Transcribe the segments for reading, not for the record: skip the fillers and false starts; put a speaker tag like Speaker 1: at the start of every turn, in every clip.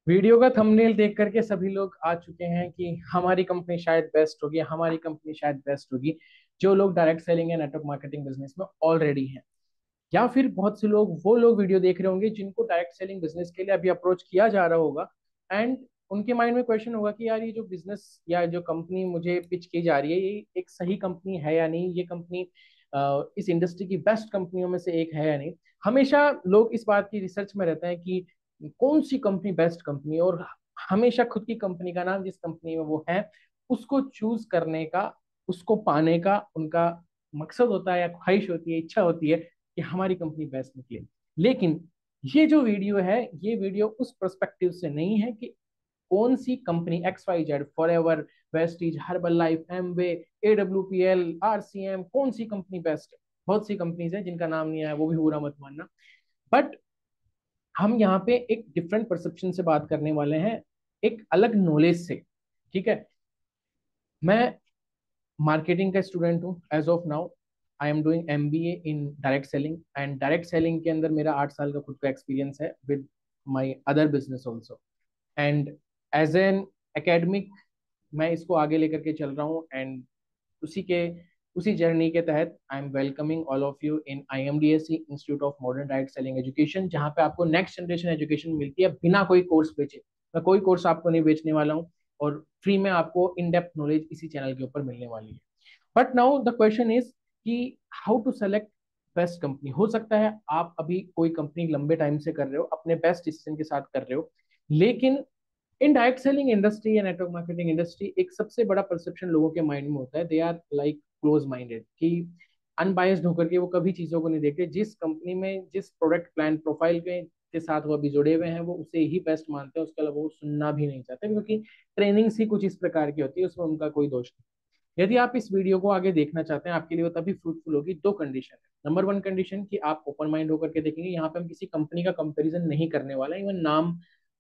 Speaker 1: Video का thumbnail देख करके सभी लोग आ चुके हैं कि हमारी कंपनी शायद बेस्ट होगी, हमारी कंपनी शायद बेस्ट होगी। जो लोग डायरेक्ट सेलिंग या नेटवर्क मार्केटिंग बिजनेस में ऑलरेडी हैं, या फिर बहुत से लोग वो लोग वीडियो देख रहे होंगे जिनको डायरेक्ट सेलिंग बिजनेस के लिए अभी अप्रोच किया जा रहा होगा। एंड उनके माइंड में क्वेश्चन होगा कि यार ये जो बिजनेस या जो कंपनी मुझे पिच की जा रही है, ये एक सही कंपनी है या नहीं, ये कंपनी इस इंडस्ट्री की बेस्ट कंपनियों में से एक है या नहीं। हमेशा लोग इस बात की रिसर्च में रहते हैं कि कौन सी कंपनी बेस्ट कंपनी है, और हमेशा खुद की कंपनी का नाम जिस कंपनी में वो है उसको चूज करने का, उसको पाने का उनका मकसद होता है या ख्वाहिश होती है, इच्छा होती है कि हमारी कंपनी बेस्ट निकले। लेकिन ये जो वीडियो है, ये वीडियो उस पर्सपेक्टिव से नहीं है कि कौन सी company XYZ, forever, Vestige, Herbalife, Amway, AWPL, RCM, कौन सी कंपनी बेस्ट है। बहुत सी कंपनीज है जिनका नाम नहीं आया, वो भी बुरा मत मानना। बट हम यहाँ पे एक डिफरेंट परसेप्शन से बात करने वाले हैं, एक अलग नॉलेज से। ठीक है। मैं मार्केटिंग का स्टूडेंट हूँ as of now. I am doing MBA in direct selling, and direct selling के अंदर मेरा 8 साल का खुद का एक्सपीरियंस है with my other business also. And as an academic मैं इसको आगे लेकर के चल रहा हूँ। एंड उसी के उसी जर्नी के तहत I am welcoming all of you in IMDSC institute of modern direct selling education, जहाँ पे आपको नेक्स्ट जनरेशन एजुकेशन मिलती है बिना कोई कोर्स बेचे। मैं कोई कोर्स आपको नहीं बेचने वाला हूँ, और फ्री में आपको इन डेप्थ नॉलेज इसी चैनल के ऊपर मिलने वाली है। But now the question is कि how to select best company. हो सकता है आप अभी कोई कंपनी लंबे टाइम से कर रहे हो, अपने बेस्ट डिसीजन के साथ कर रहे हो, लेकिन इन डायरेक्ट सेलिंग इंडस्ट्री या नेटवर्क मार्केटिंग इंडस्ट्री एक सबसे बड़ा परसेप्शन लोगों के माइंड में होता है, they are like close minded, कि अनबायस्ड होकर के वो कभी चीजों को नहीं देखते। जिस कंपनी में जिस प्रोडक्ट प्लान प्रोफाइल के साथ वो अभी जुड़े हुए हैं, वो उसे ही बेस्ट मानते हैं, उसके अलावा वो सुनना भी नहीं चाहते, क्योंकि ट्रेनिंग्स ही कुछ इस प्रकार की होती है, उसमें उनका कोई दोष नहीं। यदि आप इस वीडियो को आगे देखना चाहते हैं, आपके लिए वो तभी फ्रूटफुल होगी। दो कंडीशन है। नंबर वन कंडीशन कि आप ओपन माइंड होकर के देखेंगे। यहाँ पे हम किसी कंपनी का कंपैरिजन नहीं करने वाला है, इवन नाम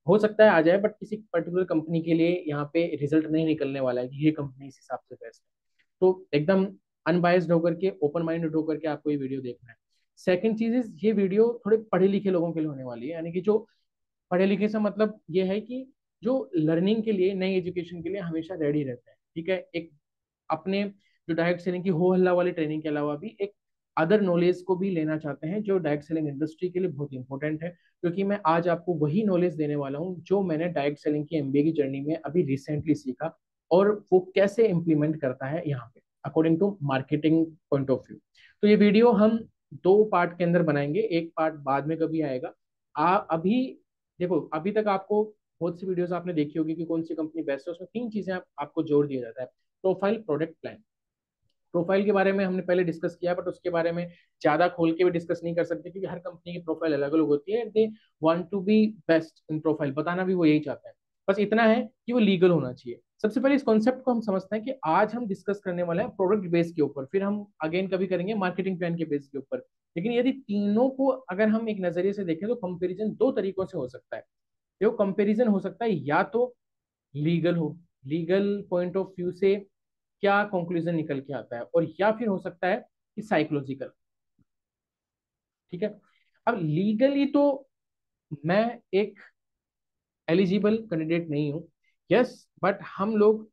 Speaker 1: हो सकता है आ जाए, बट किसी पर्टिकुलर कंपनी के लिए यहाँ पे रिजल्ट नहीं निकलने वाला है कि ये कंपनी इस हिसाब से बेस्ट है। तो एकदम अनबायस्ड होकर के, ओपन माइंडेड होकर के आपको ये वीडियो देखना है। सेकंड चीज इज, ये वीडियो थोड़े पढ़े लिखे लोगों के लिए होने वाली है, यानी कि जो पढ़े लिखे से मतलब ये है कि जो लर्निंग के लिए, नई एजुकेशन के लिए हमेशा रेडी रहते हैं। ठीक है। एक अपने जो डायरेक्ट सेलिंग की हो हल्ला वाली ट्रेनिंग के अलावा भी एक अदर नॉलेज को भी लेना चाहते हैं, जो डायरेक्ट सेलिंग इंडस्ट्री के लिए बहुत इंपॉर्टेंट है। क्योंकि मैं आज आपको वही नॉलेज देने वाला हूँ जो मैंने डायरेक्ट सेलिंग की MBA की जर्नी में अभी रिसेंटली सीखा, और वो कैसे इंप्लीमेंट करता है यहाँ पे according to marketing point of view. तो ये वीडियो हम दो पार्ट के अंदर बनाएंगे, एक पार्ट बाद में कभी आएगा। अभी देखो, अभी तक आपको बहुत सी वीडियोस आपने देखी होगी कि कौन सी कंपनी बेस्ट है, उसमें तीन चीजें आपको जोड़ दिया जाता है। Profile, product, plan. प्रोफाइल के बारे में हमने पहले डिस्कस किया, बट उसके बारे में ज्यादा खोल के भी डिस्कस नहीं कर सकते, क्योंकि हर कंपनी की प्रोफाइल अलग अलग होती है। They want to be best in profile, बताना भी वो यही चाहते हैं। बस इतना है कि वो लीगल होना चाहिए। सबसे पहले इस कॉन्सेप्ट को हम समझते हैं कि आज हम डिस्कस करने वाले हैं प्रोडक्ट बेस के ऊपर, फिर हम अगेन कभी करेंगे मार्केटिंग प्लान के बेस के ऊपर। लेकिन यदि तीनों को अगर हम एक नजरिए से देखें, तो कंपेरिजन दो तरीकों से हो सकता है। देखो, कंपेरिजन हो सकता है या तो लीगल हो, लीगल पॉइंट ऑफ व्यू से क्या कंक्लूजन निकल के आता है, और या फिर हो सकता है कि साइकोलॉजिकल। ठीक है। अब लीगली तो मैं एक एलिजिबल कैंडिडेट नहीं हूं, यस, बट हम लोग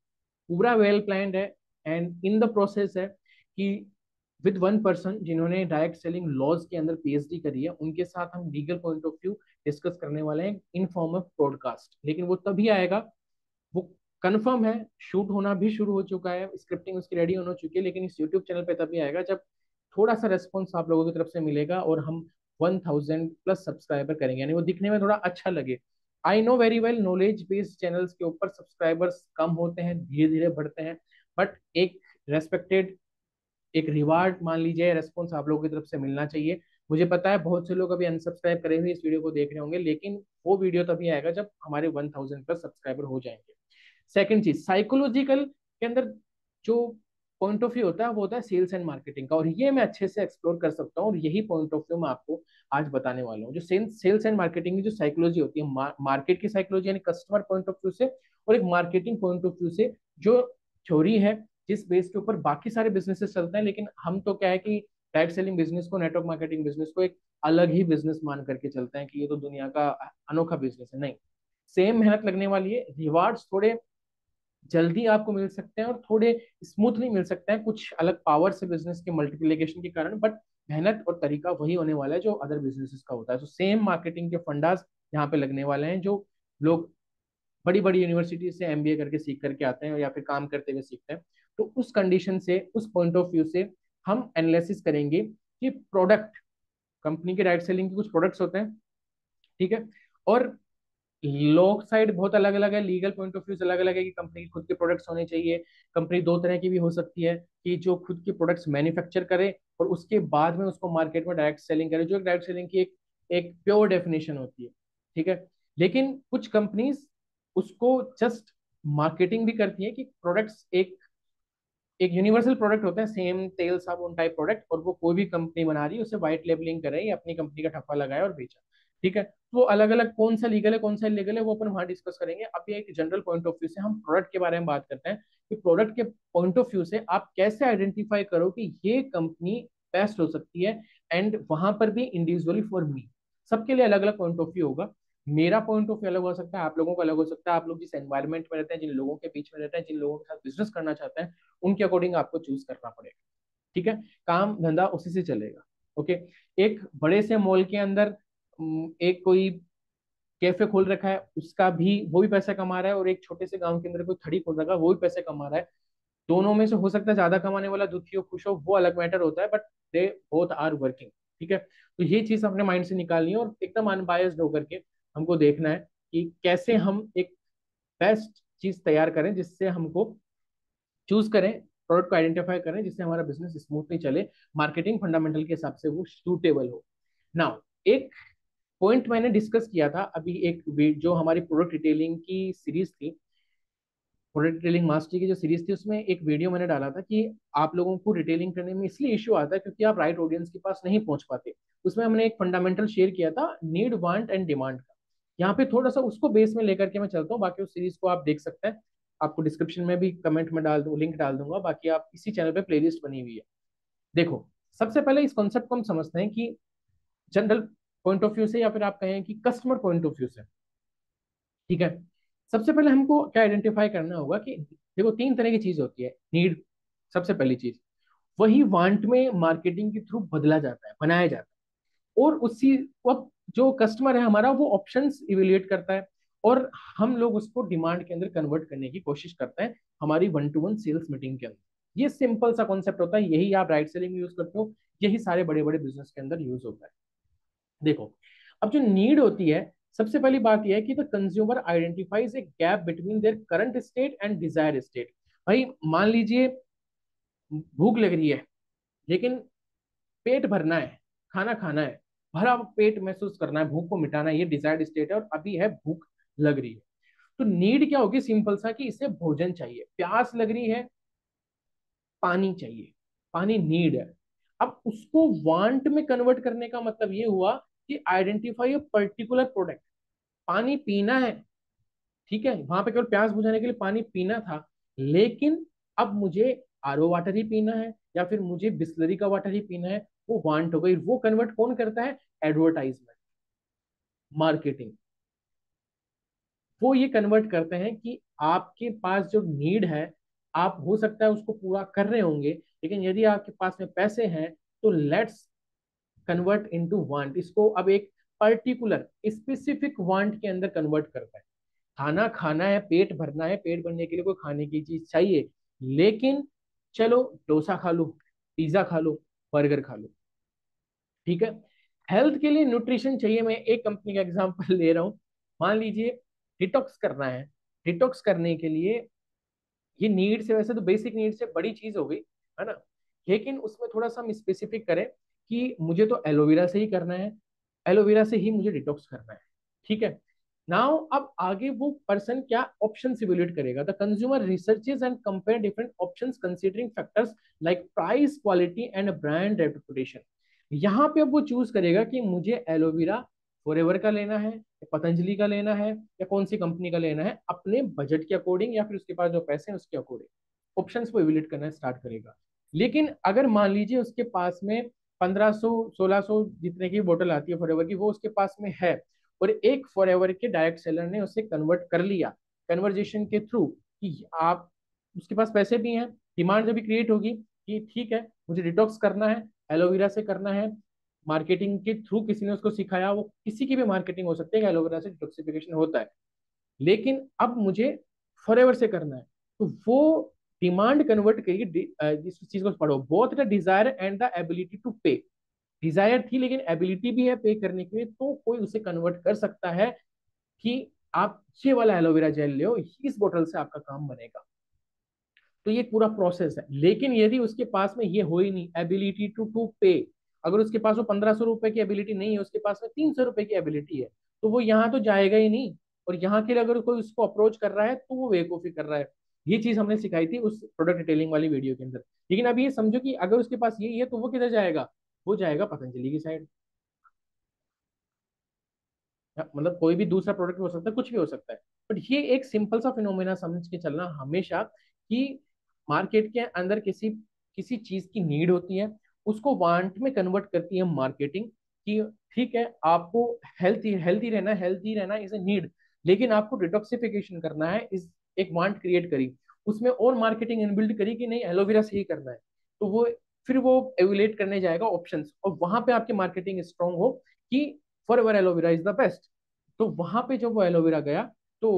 Speaker 1: पूरा वेल प्लान्ड है एंड इन द प्रोसेस है कि विद वन पर्सन जिन्होंने डायरेक्ट सेलिंग लॉज के अंदर PhD करी है, उनके साथ हम legal point of view discuss करने वाले हैं इन फॉर्म ऑफ ब्रॉडकास्ट। लेकिन वो तभी आएगा, वो कंफर्म है, शूट होना भी शुरू हो चुका है, स्क्रिप्टिंग उसकी रेडी होना चुकी है, लेकिन इस यूट्यूब चैनल पे तभी आएगा जब थोड़ा सा रेस्पॉन्स आप लोगों की तरफ से मिलेगा और हम 1000+ सब्सक्राइबर करेंगे, यानी वो दिखने में थोड़ा अच्छा लगे। I know very well, knowledge based channels के ऊपर सब्सक्राइबर्स कम होते हैं, धीरे धीरे बढ़ते हैं, बट एक रेस्पेक्टेड, एक रिवार्ड मान लीजिए, रेस्पॉन्स आप लोगों की तरफ से मिलना चाहिए। मुझे पता है बहुत से लोग अभी अनसब्सक्राइब करे हुए इस वीडियो को देख रहे होंगे, लेकिन वो वीडियो तभी आएगा जब हमारे 1000+ सब्सक्राइबर हो जाएंगे। सेकंड चीज, साइकोलॉजिकल के अंदर जो पॉइंट ऑफ व्यू होता है, वो होता है सेल्स एंड मार्केटिंग का, और ये मैं अच्छे से एक्सप्लोर कर सकता हूँ, और यही पॉइंट ऑफ व्यू मैं आपको आज बताने वाला हूँ। जो सेल्स एंड मार्केटिंग की जो साइकोलॉजी होती है, मार्केट की साइकोलॉजी यानी कस्टमर पॉइंट ऑफ व्यू से, और एक मार्केटिंग पॉइंट ऑफ व्यू से, जो थ्योरी है जिस बेस के ऊपर बाकी सारे बिजनेसेस चलते हैं। लेकिन हम तो क्या है कि डायरेक्ट सेलिंग बिजनेस को, नेटवर्क मार्केटिंग बिजनेस को एक अलग ही बिजनेस मान करके चलते हैं कि ये तो दुनिया का अनोखा बिजनेस है। नहीं, सेम मेहनत लगने वाली है, रिवार्ड्स थोड़े जल्दी आपको मिल सकते हैं और थोड़े स्मूथली मिल सकते हैं कुछ अलग पावर से बिजनेस के मल्टीप्लिकेशन के कारण, बट मेहनत और तरीका वही होने वाला है जो अदर बिजनेसेस का होता है। तो सेम मार्केटिंग के फंडास यहाँ पे लगने वाले हैं जो लोग बड़ी बड़ी यूनिवर्सिटी से एमबीए करके सीख करके आते हैं या फिर काम करते हुए सीखते हैं। तो उस कंडीशन से, उस पॉइंट ऑफ व्यू से हम एनालिसिस करेंगे कि प्रोडक्ट, कंपनी के डायरेक्ट सेलिंग के कुछ प्रोडक्ट्स होते हैं, ठीक है, और लोग साइड बहुत अलग अलग है, लीगल पॉइंट ऑफ व्यू अलग अलग है कि कंपनी के खुद के प्रोडक्ट्स होने चाहिए। कंपनी दो तरह की भी हो सकती है कि जो खुद के प्रोडक्ट्स मैन्युफैक्चर करे और उसके बाद में उसको मार्केट में डायरेक्ट सेलिंग करे, जो एक डायरेक्ट सेलिंग की एक एक प्योर डेफिनेशन होती है, ठीक है। लेकिन कुछ कंपनीज उसको जस्ट मार्केटिंग भी करती है कि प्रोडक्ट्स एक एक यूनिवर्सल प्रोडक्ट होता है, सेम तेल साबुन टाइप प्रोडक्ट, और वो कोई भी कंपनी बना रही है उसे व्हाइट लेबलिंग करे या अपनी कंपनी का ठप्पा लगाए और बेचा, ठीक है। तो वो अलग अलग कौन सा लीगल है कौन सा इलीगल है वो अपन वहां डिस्कस करेंगे। अभी एक जनरल पॉइंट ऑफ व्यू से हम प्रोडक्ट के बारे में बात करते हैं कि प्रोडक्ट के पॉइंट ऑफ व्यू से आप कैसे आइडेंटिफाई करो कि ये कंपनी बेस्ट हो सकती है, एंड वहां पर भी इंडिविजुअली फॉर मी, सबके लिए अलग अलग पॉइंट ऑफ व्यू होगा। मेरा पॉइंट ऑफ व्यू अलग हो सकता है, आप लोगों का अलग हो सकता है, आप लोग जिस एनवायरमेंट में रहते हैं, जिन लोगों के बीच में रहते हैं, जिन लोगों के साथ बिजनेस करना चाहते हैं, उनके अकॉर्डिंग आपको चूज करना पड़ेगा, ठीक है। काम धंधा उसी से चलेगा, ओके। एक बड़े से मॉल के अंदर एक कोई कैफे खोल रखा है, उसका भी वो भी पैसा कमा रहा है, और एक छोटे से गांव के अंदर कोई थड़ी खोल रखा है, वो भी पैसे कमा रहा है। दोनों में से हो सकता है ज्यादा कमाने वाला दुखी हो खुश हो, वो अलग मैटर होता है, but they both are working, ठीक है। तो ये चीज अपने माइंड से निकालनी है और एकदम अनबायस्ड होकर के हमको देखना है कि कैसे हम एक बेस्ट चीज तैयार करें जिससे हमको चूज करें, प्रोडक्ट को आइडेंटिफाई करें जिससे हमारा बिजनेस स्मूथली चले, मार्केटिंग फंडामेंटल के हिसाब से वो सूटेबल हो। नाउ एक पॉइंट मैंने डिस्कस किया था अभी, एक जो हमारी प्रोडक्ट डिटेलिंग की सीरीज थी, प्रोडक्ट डिटेलिंग मास्टरी की जो सीरीज थी, उसमें एक वीडियो मैंने डाला था कि आप लोगों को डिटेलिंग करने में इसलिए इश्यू आता है क्योंकि आप राइट ऑडियंस के पास नहीं पहुंच पाते। उसमें हमने एक फंडामेंटल शेयर किया था, नीड वांट एंड डिमांड का। यहाँ पे थोड़ा सा उसको बेस में लेकर के मैं चलता हूँ, बाकी उस सीरीज को आप देख सकते हैं, आपको डिस्क्रिप्शन में भी कमेंट में डाल दूँ, लिंक डाल दूंगा, बाकी आप इसी चैनल पे प्लेलिस्ट बनी हुई है। देखो, सबसे पहले इस कॉन्सेप्ट को हम समझते हैं कि जनरल पॉइंट ऑफ व्यू से, या फिर आप कहें कि कस्टमर पॉइंट ऑफ व्यू से, ठीक है। सबसे पहले हमको क्या आइडेंटिफाई करना होगा कि देखो, तीन तरह की चीज होती है। नीड सबसे पहली चीज, वही वांट में मार्केटिंग के थ्रू बदला जाता है, बनाया जाता है, और उसी वक्त जो कस्टमर है हमारा वो ऑप्शंस इवेल्युएट करता है, और हम लोग उसको डिमांड के अंदर कन्वर्ट करने की कोशिश करते हैं हमारी one to one sales meeting के अंदर। ये सिंपल सा कॉन्सेप्ट होता है, यही आप राइट सेलिंग में यूज करते हो, यही सारे बड़े बड़े बिजनेस के अंदर यूज होता है। देखो, अब जो नीड होती है, सबसे पहली बात यह है कि the consumer identifies a gap between their current state and desire state. भाई मान लीजिए भूख लग रही है, लेकिन पेट भरना है, खाना खाना है, भरा पेट महसूस करना है, भूख को मिटाना है, ये डिजायर्ड स्टेट है, और अभी है भूख लग रही है। तो नीड क्या होगी, सिंपल सा कि इसे भोजन चाहिए, प्यास लग रही है, पानी चाहिए, पानी नीड है। अब उसको वांट में कन्वर्ट करने का मतलब ये हुआ कि आइडेंटिफाई अ पर्टिकुलर प्रोडक्ट। पानी पीना है, ठीक है, वहां पे केवल प्यास बुझाने के लिए पानी पीना था, लेकिन अब मुझे आरओ वाटर ही पीना है या फिर मुझे बिस्लरी का वाटर ही पीना है, वो वांट हो गई। वो कन्वर्ट कौन करता है, एडवर्टाइजमेंट, मार्केटिंग। वो ये कन्वर्ट करते हैं कि आपके पास जो नीड है, आप हो सकता है उसको पूरा कर रहे होंगे, लेकिन यदि आपके पास में पैसे हैं तो लेट्स कन्वर्ट इनटू वांट, इसको अब एक पर्टिकुलर स्पेसिफिक वांट के अंदर कन्वर्ट करता है। खाना खाना है, पेट भरना है, पेट भरने के लिए कोई खाने की चीज चाहिए, लेकिन चलो डोसा खा लो, पिज्जा खा लो, बर्गर खा लो, ठीक है। हेल्थ के लिए न्यूट्रिशन चाहिए, मैं एक कंपनी का एग्जांपल ले रहा हूँ। मान लीजिए डिटॉक्स करना है, डिटॉक्स करने के लिए ये नीड से, वैसे तो बेसिक नीड से बड़ी चीज हो गई, है ना, लेकिन उसमें थोड़ा सा हम स्पेसिफिक करें कि मुझे तो एलोवेरा से ही करना है, एलोवेरा से ही मुझे डिटॉक्स करना है, ठीक है। नाउ अब आगे वो पर्सन क्या ऑप्शन इवेल्युएट करेगा, the consumer researches and compare different options considering factors like price, quality and brand reputation. यहाँ पे अब वो चूज करेगा कि मुझे एलोवेरा फॉरएवर का लेना है या पतंजलि का लेना है या कौन सी कंपनी का लेना है, अपने बजट के अकॉर्डिंग या फिर उसके पास जो पैसे हैं उसके अकॉर्डिंग ऑप्शंस को इवेल्युएट करना स्टार्ट करेगा। लेकिन अगर मान लीजिए उसके पास में 1500 1600 जितने की बोतल आती है फॉरएवर की, वो उसके पास में है, और एक फॉरएवर के डायरेक्ट सेलर ने उसे कन्वर्ट कर लिया कन्वर्जेशन के थ्रू, कि आप उसके पास पैसे भी हैं, डिमांड जब भी क्रिएट होगी कि ठीक है मुझे डिटॉक्स करना है, एलोवेरा से करना है, मार्केटिंग के थ्रू किसी ने उसको सिखाया, वो किसी की भी मार्केटिंग हो सकती है कि एलोवेरा से डिटॉक्सिफिकेशन होता है, लेकिन अब मुझे फॉरएवर से करना है, तो वो डिमांड कन्वर्ट करिए, इस चीज को पढ़ो, both the desire and the ability to pay. Desire थी लेकिन एबिलिटी भी है पे करने के लिए, तो कोई उसे कन्वर्ट कर सकता है कि आप ये वाला एलोवेरा जेल ले, इस बोतल से आपका काम बनेगा। तो ये पूरा प्रोसेस है, लेकिन यदि उसके पास में ये हो ही नहीं एबिलिटी टू पे, अगर उसके पास वो 1500 रुपए की एबिलिटी नहीं है, उसके पास में 300 रुपए की एबिलिटी है, तो वो यहाँ तो जाएगा ही नहीं, और यहाँ के लिए अगर कोई उसको अप्रोच कर रहा है तो वो बेवकूफी कर रहा है। ये चीज हमने सिखाई थी उस प्रोडक्ट डिटेलिंग वाली वीडियो के अंदर। लेकिन अब ये समझो कि अगर उसके पास यही है तो वो किधर जाएगा, वो जाएगा पतंजलि की साइड। मतलब कोई भी दूसरा प्रोडक्ट हो सकता है, कुछ भी हो सकता है, बट ये एक सिंपल सा फिनोमेना समझ के चलना हमेशा कि मार्केट के अंदर किसी किसी चीज की नीड होती है, उसको वांट में कन्वर्ट करती है मार्केटिंग, कि ठीक है आपको हेल्थी रहना इज ए नीड, लेकिन आपको डिटॉक्सिफिकेशन करना है इस एक वांट क्रिएट करी, उसमें और मार्केटिंग इनबिल्ड करी कि नहीं एलोवेरा से ही करना है, तो वो फिर वो एवेल्युएट करने जाएगा ऑप्शंस, और वहां पे आपकी मार्केटिंग स्ट्रांग हो कि forever aloe vera is the best. तो वहां पे जब वो एलोवेरा गया, तो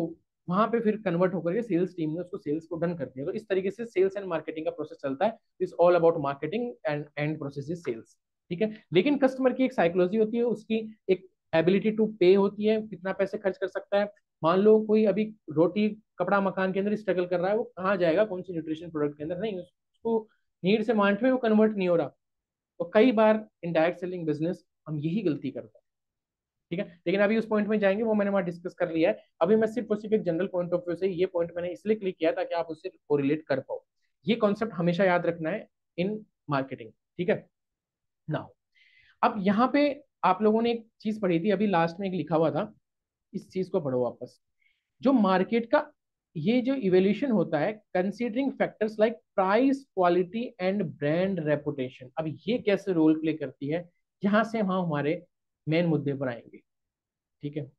Speaker 1: वहां पे फिर कन्वर्ट होकर के सेल्स टीम ने उसको सेल्स को डन कर दिया। तो इस तरीके से सेल्स एंड मार्केटिंग का प्रोसेस चलता है, is all about marketing and and process is sales. ठीक है, लेकिन कस्टमर की एक साइकोलॉजी होती है, उसकी एक एबिलिटी टू पे होती है, कितना पैसे खर्च कर सकता है। मान लो कोई अभी रोटी कपड़ा मकान के अंदर स्ट्रगल कर रहा है, वो कहाँ जाएगा, कौन सी न्यूट्रिशन प्रोडक्ट के अंदर, नहीं उसको नीड से वांट में वो कन्वर्ट नहीं हो रहा। तो कई बार इन डायरेक्ट सेलिंग बिजनेस हम यही गलती करते हैं। ठीक है, लेकिन अभी उस पॉइंट में जाएंगे, वो मैंने वहां डिस्कस कर लिया है। अभी मैं सिर्फ और सिर्फ एक जनरल पॉइंट ऑफ व्यू से ये पॉइंट मैंने इसलिए क्लिक किया ताकि आप उससे कोरिलेट कर पाओ। ये कॉन्सेप्ट हमेशा याद रखना है इन मार्केटिंग। ठीक है, नाउ अब यहाँ पे आप लोगों ने एक चीज पढ़ी थी अभी लास्ट में, एक लिखा हुआ था, इस चीज को पढ़ो वापस। जो मार्केट का ये जो इवोल्यूशन होता है considering factors like price quality and brand reputation, अब ये कैसे रोल प्ले करती है, यहां से हम हमारे मेन मुद्दे पर आएंगे। ठीक है,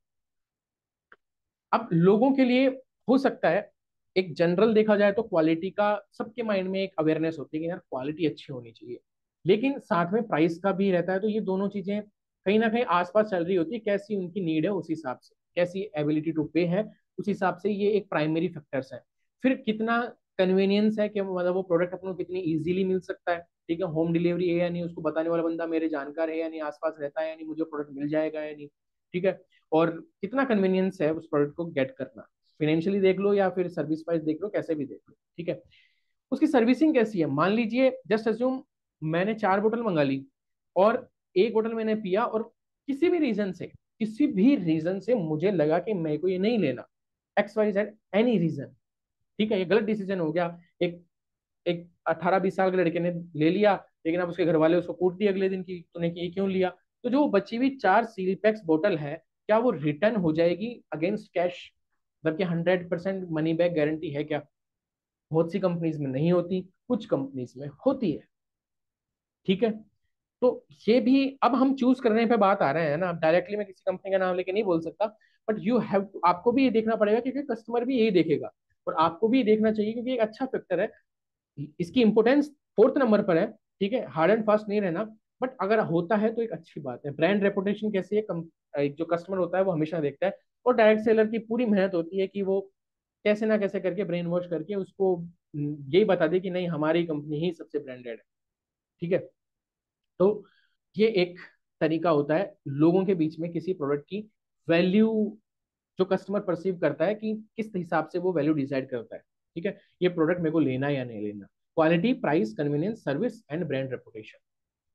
Speaker 1: अब लोगों के लिए हो सकता है एक जनरल देखा जाए तो क्वालिटी का सबके माइंड में एक अवेयरनेस होती है कि यार क्वालिटी अच्छी होनी चाहिए, लेकिन साथ में प्राइस का भी रहता है, तो ये दोनों चीजें कहीं ना कहीं आसपास चल रही होती है, कैसी उनकी नीड है उस हिसाब से, कैसी एबिलिटी टू पे है उस हिसाब से, ये एक प्राइमरी फैक्टर्स है। फिर कितना कन्वीनियंस है कि मतलब वो प्रोडक्ट अपन को कितनी इजीली मिल सकता है, ठीक है, होम डिलीवरी है या नहीं, उसको बताने वाला बंदा मेरे जानकार है या नहीं, आसपास रहता है या नहीं, मुझे प्रोडक्ट मिल जाएगा या नहीं। ठीक है, और कितना कन्वीनियंस है उस प्रोडक्ट को गेट करना, फाइनेंशियली देख लो या फिर सर्विस वाइज देख लो, कैसे भी देख लो। ठीक है, उसकी सर्विसिंग कैसी है, मान लीजिए जस्ट अज्यूम मैंने 4 बोतल मंगा ली, और एक बोतल मैंने पिया, और किसी भी रीजन से मुझे लगा कि मेरे को ये नहीं लेना, XYZ एनी रीजन, ठीक है, ये गलत डिसीजन हो गया। एक एक 18-20 साल के लड़के ने ले लिया, लेकिन अब उसके घर वाले उसको कूट दिए अगले दिन की तूने ये क्यों लिया। तो जो बची हुई 4 सील पैक्स बोतल है, क्या वो रिटर्न हो जाएगी अगेंस्ट कैश, जबकि 100% मनी बैक गारंटी है क्या? बहुत सी कंपनीज में नहीं होती, कुछ कंपनीज में होती है। ठीक है, तो ये भी अब हम चूज करने पे बात आ रहे हैं ना, डायरेक्टली मैं किसी कंपनी का नाम लेके नहीं बोल सकता, बट यू हैव टू, आपको भी ये देखना पड़ेगा क्योंकि कस्टमर भी यही देखेगा, और आपको भी ये देखना चाहिए क्योंकि एक अच्छा फैक्टर है, इसकी इंपोर्टेंस 4th नंबर पर है। ठीक है, हार्ड एंड फास्ट नहीं रहना, बट अगर होता है तो एक अच्छी बात है। ब्रांड रेपुटेशन कैसी है, एक जो कस्टमर होता है वो हमेशा देखता है, और डायरेक्ट सेलर की पूरी मेहनत होती है कि वो कैसे ना कैसे करके ब्रेन वॉश करके उसको यही बता दे कि नहीं हमारी कंपनी ही सबसे ब्रांडेड है। ठीक है, तो ये एक तरीका होता है लोगों के बीच में किसी प्रोडक्ट की वैल्यू, जो कस्टमर परसीव करता है कि किस हिसाब से वो वैल्यू डिसाइड करता है। ठीक है, ये प्रोडक्ट मेरे को लेना या नहीं लेना, quality price convenience service and brand reputation.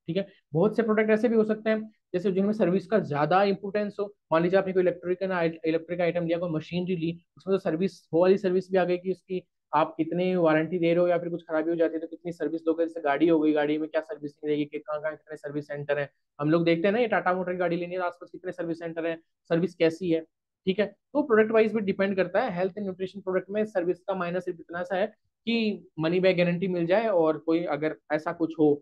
Speaker 1: ठीक है, बहुत से प्रोडक्ट ऐसे भी हो सकते हैं जैसे जिनमें सर्विस का ज्यादा इंपोर्टेंस हो, मान लीजिए आपने कोई इलेक्ट्रिक आइटम लिया, कोई मशीनरी ली, उसमें तो सर्विस वो वाली सर्विस भी आ गई कि उसकी आप कितने वारंटी दे रहे हो, या फिर कुछ खराबी हो जाती है तो कितनी सर्विस दोगे, जैसे गाड़ी हो गई, गाड़ी में क्या सर्विसिंग रहेगी, कि कहाँ कहाँ कितने सर्विस सेंटर है। हम लोग देखते हैं ना, ये टाटा मोटर की गाड़ी लेनी है तो आसपास कितने सर्विस सेंटर है, सर्विस कैसी है। ठीक है, तो प्रोडक्ट वाइज भी डिपेंड करता है, हेल्थ एंड न्यूट्रिशन प्रोडक्ट में सर्विस का माइनस सिर्फ इतना सा है कि मनी बैक गारंटी मिल जाए, और कोई अगर ऐसा कुछ हो,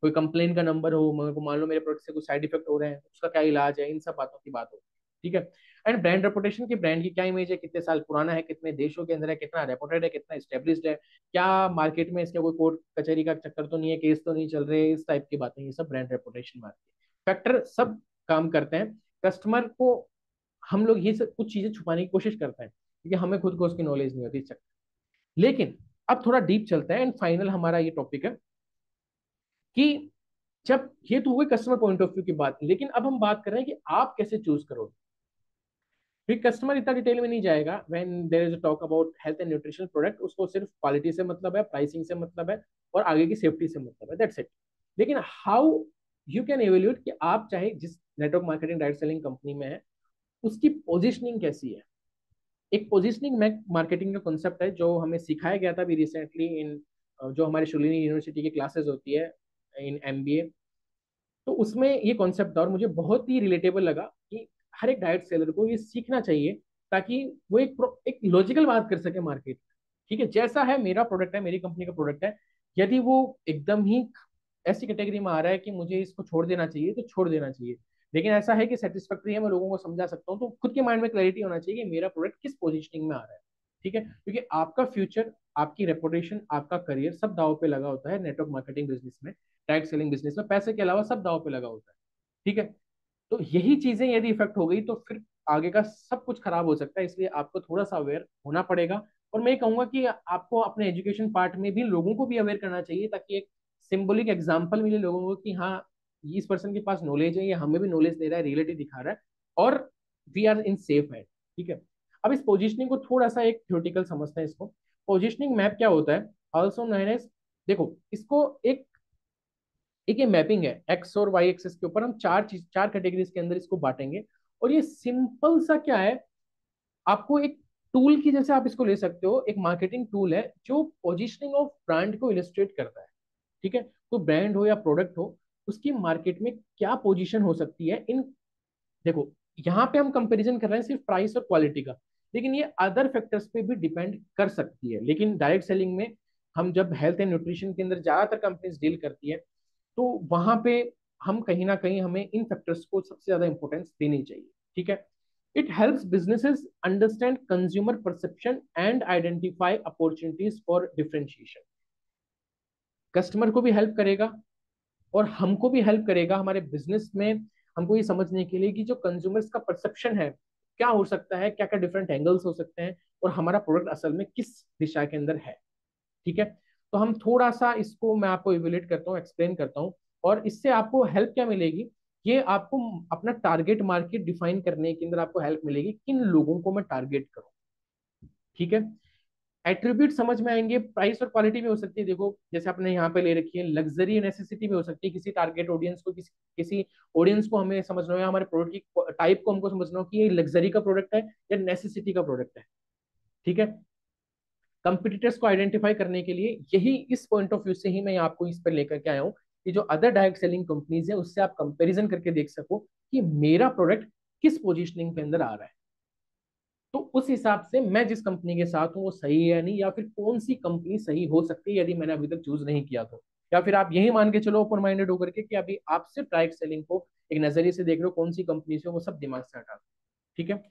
Speaker 1: कोई कंप्लेन का नंबर हो, मेरे को मान लो मेरे प्रोडक्ट से कुछ साइड इफेक्ट हो रहे हैं, उसका क्या इलाज है, इन सब बातों की बात हो। ठीक है। एंड ब्रांड रेपुटेशन, की ब्रांड की क्या इमेज है, कितने साल पुराना है, कितने देशों के अंदर है, कितना रेपुटेड है, कितना स्टेब्लिश्ड है, क्या मार्केट में इसका कोई कोर्ट कचहरी का चक्कर तो नहीं है, केस तो नहीं चल रहे, इस टाइप की बातें, ये सब ब्रांड रेपुटेशन मारती है। फैक्टर सब काम करते हैं। कस्टमर को हम लोग ये सब कुछ चीजें छुपाने की कोशिश करते हैं क्योंकि हमें खुद को उसकी नॉलेज नहीं होती इस चक्कर। लेकिन अब थोड़ा डीप चलते हैं एंड फाइनल हमारा ये टॉपिक है कि जब ये तो हुई कस्टमर पॉइंट ऑफ व्यू की बात, लेकिन अब हम बात कर रहे हैं कि आप कैसे चूज करोगे। फिर कस्टमर इतना डिटेल में नहीं जाएगा when there is a talk about health and nutritional product, उसको सिर्फ क्वालिटी से मतलब है, प्राइसिंग से मतलब है और आगे की सेफ्टी से मतलब है, दैट्स इट। लेकिन हाउ यू कैन एवेल्यूएट कि आप चाहे जिस network marketing direct selling company में है उसकी पोजीशनिंग कैसी है। एक पोजीशनिंग मार्केटिंग का कॉन्सेप्ट है जो हमें सिखाया गया था अभी रिसेंटली इन जो हमारे शुलिनी यूनिवर्सिटी की क्लासेस होती है इन एमबीए। तो उसमें ये कॉन्सेप्ट था और मुझे बहुत ही रिलेटेबल लगा कि हर एक डायरेक्ट सेलर को ये सीखना चाहिए ताकि वो एक लॉजिकल बात कर सके मार्केट। ठीक है, जैसा है मेरा प्रोडक्ट है, मेरी कंपनी का प्रोडक्ट है, यदि वो एकदम ही ऐसी कैटेगरी में आ रहा है कि मुझे इसको छोड़ देना चाहिए तो छोड़ देना चाहिए। लेकिन ऐसा है कि सेटिस्फैक्ट्री है, मैं लोगों को समझा सकता हूँ, तो खुद के माइंड में क्लैरिटी होना चाहिए कि मेरा प्रोडक्ट किस पोजीशनिंग में आ रहा है। ठीक है, क्योंकि आपका फ्यूचर, आपकी रेपुटेशन, आपका करियर सब दाव पे लगा होता है नेटवर्क मार्केटिंग बिजनेस में, डायरेक्ट सेलिंग बिजनेस में पैसे के अलावा सब दाव पे लगा होता है। ठीक है, तो यही चीजें यदि इफेक्ट हो गई तो फिर आगे का सब कुछ खराब हो सकता है, इसलिए आपको थोड़ा सा अवेयर होना पड़ेगा। और मैं कहूंगा कि आपको अपने एजुकेशन पार्ट में भी लोगों को भी अवेयर करना चाहिए ताकि एक सिंबलिक एग्जाम्पल मिले लोगों को कि हाँ इस पर्सन के पास नॉलेज है, ये हमें भी नॉलेज दे रहा है, रियलिटी दिखा रहा है और वी आर इन सेफ है। ठीक है, अब इस पोजिशनिंग को थोड़ा सा एक थ्योरेटिकल समझते हैं इसको। पोजिशनिंग मैप क्या होता है, ऑल्सो नोन एज, देखो इसको एक ये मैपिंग है एक्स और वाई एक्सेस के ऊपर, हम चार कैटेगरीज के अंदर इसको बांटेंगे। और ये सिंपल सा क्या है, आपको एक टूल की जैसे आप इसको ले सकते हो, एक मार्केटिंग टूल है जो पोजीशनिंग ऑफ ब्रांड को इलस्ट्रेट करता है। ठीक है, तो ब्रांड हो या प्रोडक्ट हो, उसकी मार्केट में क्या पोजीशन हो सकती है इन, देखो यहाँ पे हम कंपैरिजन कर रहे हैं सिर्फ प्राइस और क्वालिटी का, लेकिन ये अदर फैक्टर्स पे भी डिपेंड कर सकती है। लेकिन डायरेक्ट सेलिंग में हम जब हेल्थ एंड न्यूट्रिशन के अंदर ज्यादातर कंपनीज डील करती है तो वहां पे हम कहीं ना कहीं हमें इन फैक्टर्स को सबसे ज्यादा इंपॉर्टेंस देनी चाहिए। ठीक है, it helps businesses understand consumer perception and identify opportunities for differentiation. Customer को भी हेल्प करेगा और हमको भी हेल्प करेगा हमारे बिजनेस में, हमको ये समझने के लिए कि जो कंज्यूमर्स का परसेप्शन है क्या हो सकता है, क्या क्या डिफरेंट एंगल्स हो सकते हैं और हमारा प्रोडक्ट असल में किस दिशा के अंदर है। ठीक है, तो हम थोड़ा सा इसको मैं आपको इवेल्युएट करता हूँ, एक्सप्लेन करता हूँ और इससे आपको हेल्प क्या मिलेगी, ये आपको अपना टारगेट मार्केट डिफाइन करने के अंदर आपको हेल्प मिलेगी, किन लोगों को मैं टारगेट करूँ। ठीक है, एट्रीब्यूट समझ में आएंगे, प्राइस और क्वालिटी में हो सकती है, देखो जैसे आपने यहाँ पे ले रखी है लग्जरी नेसेसिटी में हो सकती है, किसी टारगेट ऑडियंस को, किसी ऑडियंस को हमें समझना हो या हमारे प्रोडक्ट की टाइप को हमको समझना हो कि ये लग्जरी का प्रोडक्ट है या नेसेसिटी का प्रोडक्ट है। ठीक है, कंपिटिटर्स को आइडेंटिफाई करने के लिए यही इस पॉइंट ऑफ व्यू से ही मैं आपको इस पर लेकर के आया हूँ कि जो अदर डायरेक्ट सेलिंग कंपनीज है उससे आप कंपैरिजन करके देख सको कि मेरा प्रोडक्ट किस पोजीशनिंग के अंदर आ रहा है, तो उस हिसाब से मैं जिस कंपनी के साथ हूँ वो सही है या नहीं, या फिर कौन सी कंपनी सही हो सकती है यदि मैंने अभी तक चूज नहीं किया तो। या फिर आप यही मान के चलो ओपन माइंडेड होकर के कि अभी आप सिर्फ डायरेक्ट सेलिंग को एक नजरिए से देख रहे हो, कौन सी कंपनी से, वो सब दिमाग से हटा दो। ठीक है,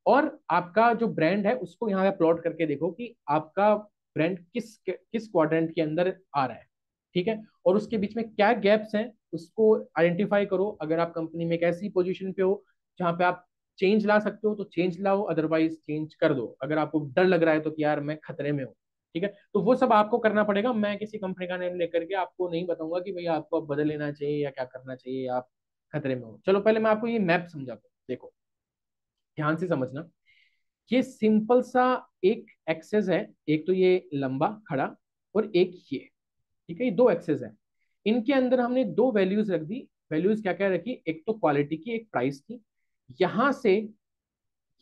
Speaker 1: और आपका जो ब्रांड है उसको यहाँ पे प्लॉट करके देखो कि आपका ब्रांड किस किस क्वाड्रेंट के अंदर आ रहा है। ठीक है, और उसके बीच में क्या गैप्स हैं उसको आइडेंटिफाई करो। अगर आप कंपनी में एक ऐसी पोजीशन पे हो जहाँ पे आप चेंज ला सकते हो तो चेंज लाओ, अदरवाइज चेंज कर दो अगर आपको डर लग रहा है तो कि यार मैं खतरे में हूँ। ठीक है, तो वो सब आपको करना पड़ेगा, मैं किसी कंपनी का नेम लेकर के आपको नहीं बताऊंगा कि भैया आपको अब बदल लेना चाहिए या क्या करना चाहिए, आप खतरे में हो। चलो पहले मैं आपको ये मैप समझाता हूँ, देखो ध्यान से समझना। ये सिंपल सा एक एक्सेस है, एक तो ये लंबा खड़ा और एक ये। ठीक है, ये दो एक्सेस है, इनके अंदर हमने दो वैल्यूज रख दी। वैल्यूज क्या क्या रखी, एक तो क्वालिटी की, एक प्राइस की। यहां से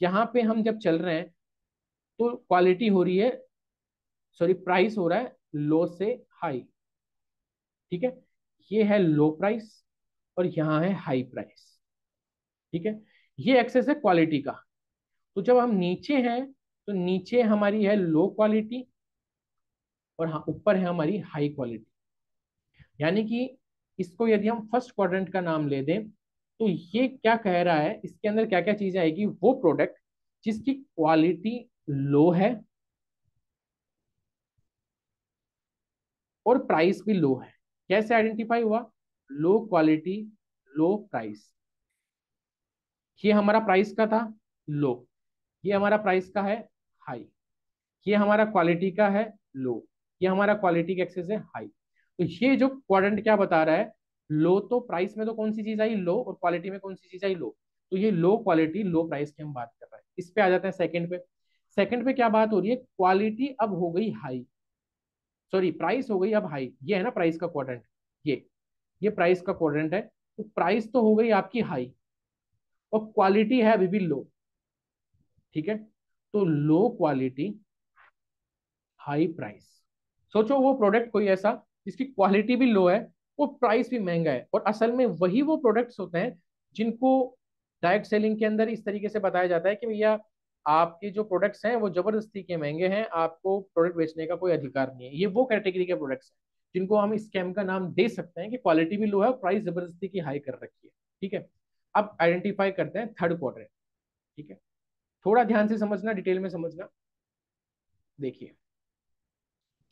Speaker 1: यहाँ पे हम जब चल रहे हैं तो क्वालिटी हो रही है, सॉरी प्राइस हो रहा है लो से हाई। ठीक है, ये है लो प्राइस और यहाँ है हाई प्राइस। ठीक है, ये एक्सेस है क्वालिटी का। तो जब हम नीचे हैं तो नीचे हमारी है लो क्वालिटी और हाँ ऊपर है हमारी हाई क्वालिटी। यानी कि इसको यदि हम फर्स्ट क्वाड्रेंट का नाम ले दें तो ये क्या कह रहा है, इसके अंदर क्या क्या चीजें आएगी, वो प्रोडक्ट जिसकी क्वालिटी लो है और प्राइस भी लो है। कैसे आइडेंटिफाई हुआ? लो क्वालिटी, लो प्राइस। ये हमारा प्राइस का था लो, ये हमारा प्राइस का है हाई, ये हमारा क्वालिटी का है लो, ये हमारा क्वालिटी का एक्सेस है हाई। तो ये जो क्वाड्रेंट क्या बता रहा है, लो तो प्राइस में तो कौन सी चीज आई लो, और क्वालिटी में कौन सी चीज आई लो। तो ये लो क्वालिटी लो प्राइस की हम बात कर रहे हैं। इस पे आ जाते हैं सेकंड पे। सेकंड पे क्या बात हो रही है, क्वालिटी अब हो गई हाई, सॉरी प्राइस हो गई अब हाई। ये है ना प्राइस का क्वाड्रेंट, ये प्राइस का क्वाड्रेंट है। तो प्राइस तो हो गई आपकी हाई और क्वालिटी है अभी भी लो। ठीक है, तो लो क्वालिटी हाई प्राइस। सोचो वो प्रोडक्ट कोई ऐसा जिसकी क्वालिटी भी लो है, वो प्राइस भी महंगा है, और असल में वही वो प्रोडक्ट्स होते हैं जिनको डायरेक्ट सेलिंग के अंदर इस तरीके से बताया जाता है कि भैया आपके जो प्रोडक्ट्स हैं वो जबरदस्ती के महंगे हैं, आपको प्रोडक्ट बेचने का कोई अधिकार नहीं है। ये वो कैटेगरी के प्रोडक्ट्स हैं जिनको हम स्कैम का नाम दे सकते हैं कि क्वालिटी भी लो है और प्राइस जबरदस्ती की हाई कर रखी है। ठीक है, अब आइडेंटिफाई करते हैं थर्ड क्वाड्रेंट। ठीक है, थोड़ा ध्यान से समझना, डिटेल में समझना। देखिए,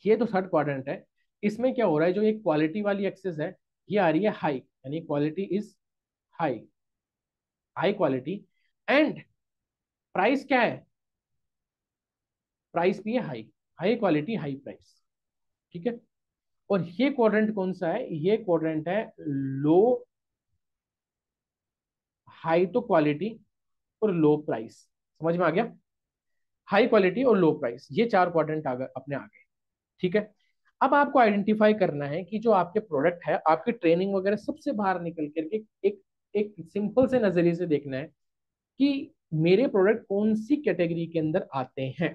Speaker 1: ये तो थर्ड क्वाड्रेंट है। इसमें क्या हो रहा है, जो ये क्वालिटी वाली एक्सेस है ये आ रही है हाई, यानी quality is high, high quality. And price क्या है, प्राइस भी है high, high quality high price. ठीक है, और ये क्वाड्रेंट कौन सा है, ये क्वाड्रेंट है लो, हाई तो क्वालिटी और लो प्राइस। समझ में आ गया, हाई क्वालिटी और लो प्राइस, ये चार क्वाड्रेंट अपने आ गए। ठीक है, अब आपको आइडेंटिफाई करना है कि जो आपके प्रोडक्ट है, आपकी ट्रेनिंग वगैरह सबसे बाहर निकल करके एक एक सिंपल से नजरिए से देखना है कि मेरे प्रोडक्ट कौन सी कैटेगरी के अंदर आते हैं,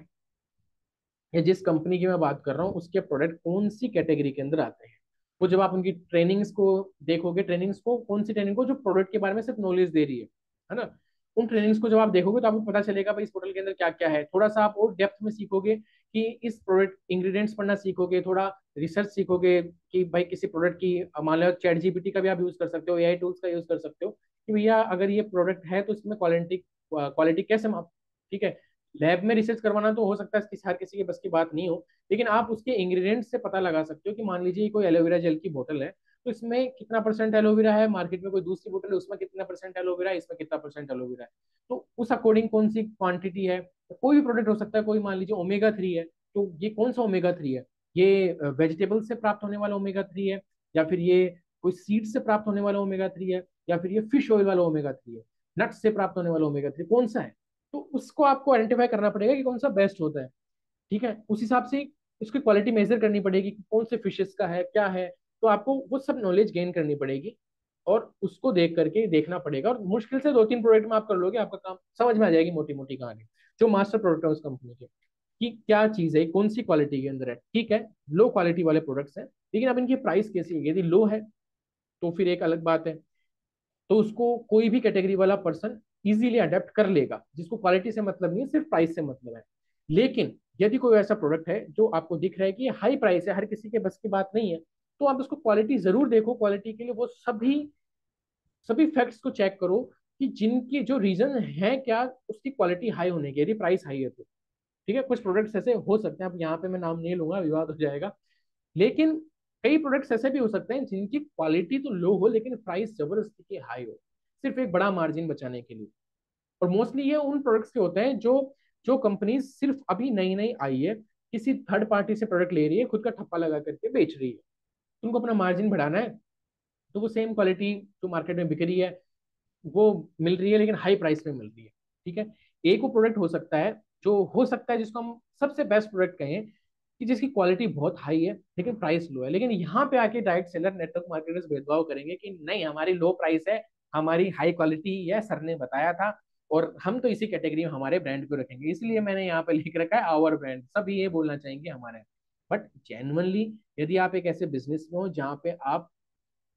Speaker 1: या जिस कंपनी की मैं बात कर रहा हूँ उसके प्रोडक्ट कौन सी कैटेगरी के अंदर आते हैं। वो जब आप उनकी ट्रेनिंग्स को देखोगे, ट्रेनिंग्स को कौन सी ट्रेनिंग को, जो प्रोडक्ट के बारे में सिर्फ नॉलेज दे रही है ना, उन ट्रेनिंग्स को जब आप देखोगे तो आपको पता चलेगा भाई इस पोर्टल के अंदर क्या क्या है। थोड़ा सा आप और डेप्थ में सीखोगे कि इस प्रोडक्ट इंग्रेडिएंट्स पढ़ना सीखोगे, थोड़ा रिसर्च सीखोगे कि भाई किसी प्रोडक्ट की, मान लो चैट जीपीटी का भी आप यूज कर सकते हो, एआई टूल्स का यूज कर सकते हो कि भैया अगर ये प्रोडक्ट है तो इसमें क्वालिटी क्वालिटी कैसे माप। ठीक है, लैब में रिसर्च करवाना तो हो सकता है हर किसी के बस की बात नहीं हो, लेकिन आप उसके इंग्रेडिएंट्स से पता लगा सकते हो कि मान लीजिए कोई एलोवेरा जेल की बोतल है, तो इसमें कितना परसेंट एलोवेरा है, मार्केट में कोई दूसरी बोतल है उसमें कितना परसेंट एलोवेरा है, इसमें कितना परसेंट एलोवेरा है। तो उस अकॉर्डिंग कौन सी क्वांटिटी है। तो कोई भी प्रोडक्ट हो सकता है, कोई मान लीजिए ओमेगा 3 है, तो ये कौन सा ओमेगा 3 है, ये वेजिटेबल से प्राप्त होने वाला ओमेगा 3 है, या फिर ये कोई सीड से प्राप्त होने वाला ओमेगा 3 है, या फिर ये फिश ऑयल वाला ओमेगा 3 है, नट से प्राप्त होने वाला ओमेगा 3 कौन सा है। तो उसको आपको आइडेंटिफाई करना पड़ेगा कि कौन सा बेस्ट होता है। ठीक है, उस हिसाब से उसकी क्वालिटी मेजर करनी पड़ेगी कि कौन से फिशेस का है क्या है। तो आपको वो सब नॉलेज गेन करनी पड़ेगी और उसको देख करके देखना पड़ेगा, और मुश्किल से 2-3 प्रोडक्ट में आप कर लोगे, आपका काम समझ में आ जाएगी मोटी मोटी कहानी। जो मास्टर प्रोडक्ट है उस कंपनी के, कि क्या चीज है, कौन सी क्वालिटी के अंदर है। ठीक है, लो क्वालिटी वाले प्रोडक्ट्स हैं, लेकिन अब इनकी प्राइस कैसी है, यदि लो है तो फिर एक अलग बात है, तो उसको कोई भी कैटेगरी वाला पर्सन इजीली अडेप्ट कर लेगा, जिसको क्वालिटी से मतलब नहीं है, सिर्फ प्राइस से मतलब है। लेकिन यदि कोई ऐसा प्रोडक्ट है जो आपको दिख रहा है कि ये हाई प्राइस है, हर किसी के बस की बात नहीं है, तो आप उसको क्वालिटी जरूर देखो। क्वालिटी के लिए वो सभी सभी फैक्ट्स को चेक करो कि जिनकी जो रीजन है क्या उसकी क्वालिटी हाई होने की, यदि प्राइस हाई है तो। ठीक है, कुछ प्रोडक्ट्स ऐसे हो सकते हैं, अब यहाँ पे मैं नाम नहीं लूंगा, विवाद हो जाएगा, लेकिन कई प्रोडक्ट्स ऐसे भी हो सकते हैं जिनकी क्वालिटी तो लो हो लेकिन प्राइस जबरदस्ती की हाई हो, सिर्फ एक बड़ा मार्जिन बचाने के लिए। और मोस्टली ये उन प्रोडक्ट्स के होते हैं जो जो कंपनी सिर्फ अभी नई नई आई है, किसी थर्ड पार्टी से प्रोडक्ट ले रही है, खुद का ठप्पा लगा करके बेच रही है, तो उनको अपना मार्जिन बढ़ाना है, तो वो सेम क्वालिटी जो मार्केट में बिक रही है वो मिल रही है, लेकिन हाई प्राइस में मिल रही है। ठीक है, एक वो प्रोडक्ट हो सकता है, जो हो सकता है जिसको हम सबसे बेस्ट प्रोडक्ट कहें, कि जिसकी क्वालिटी बहुत हाई है लेकिन प्राइस लो है, लेकिन यहाँ पे आके डायरेक्ट सेलर नेटवर्क मार्केटर्स भेदभाव करेंगे कि नहीं हमारी लो प्राइस है, हमारी हाई क्वालिटी है, सर ने बताया था, और हम तो इसी कैटेगरी में हमारे ब्रांड को रखेंगे, इसलिए मैंने यहाँ पे लिख रखा है आवर ब्रांड, सब ये बोलना चाहेंगे हमारे। बट जेन्युइनली यदि आप एक ऐसे बिजनेस में हो जहाँ पे आप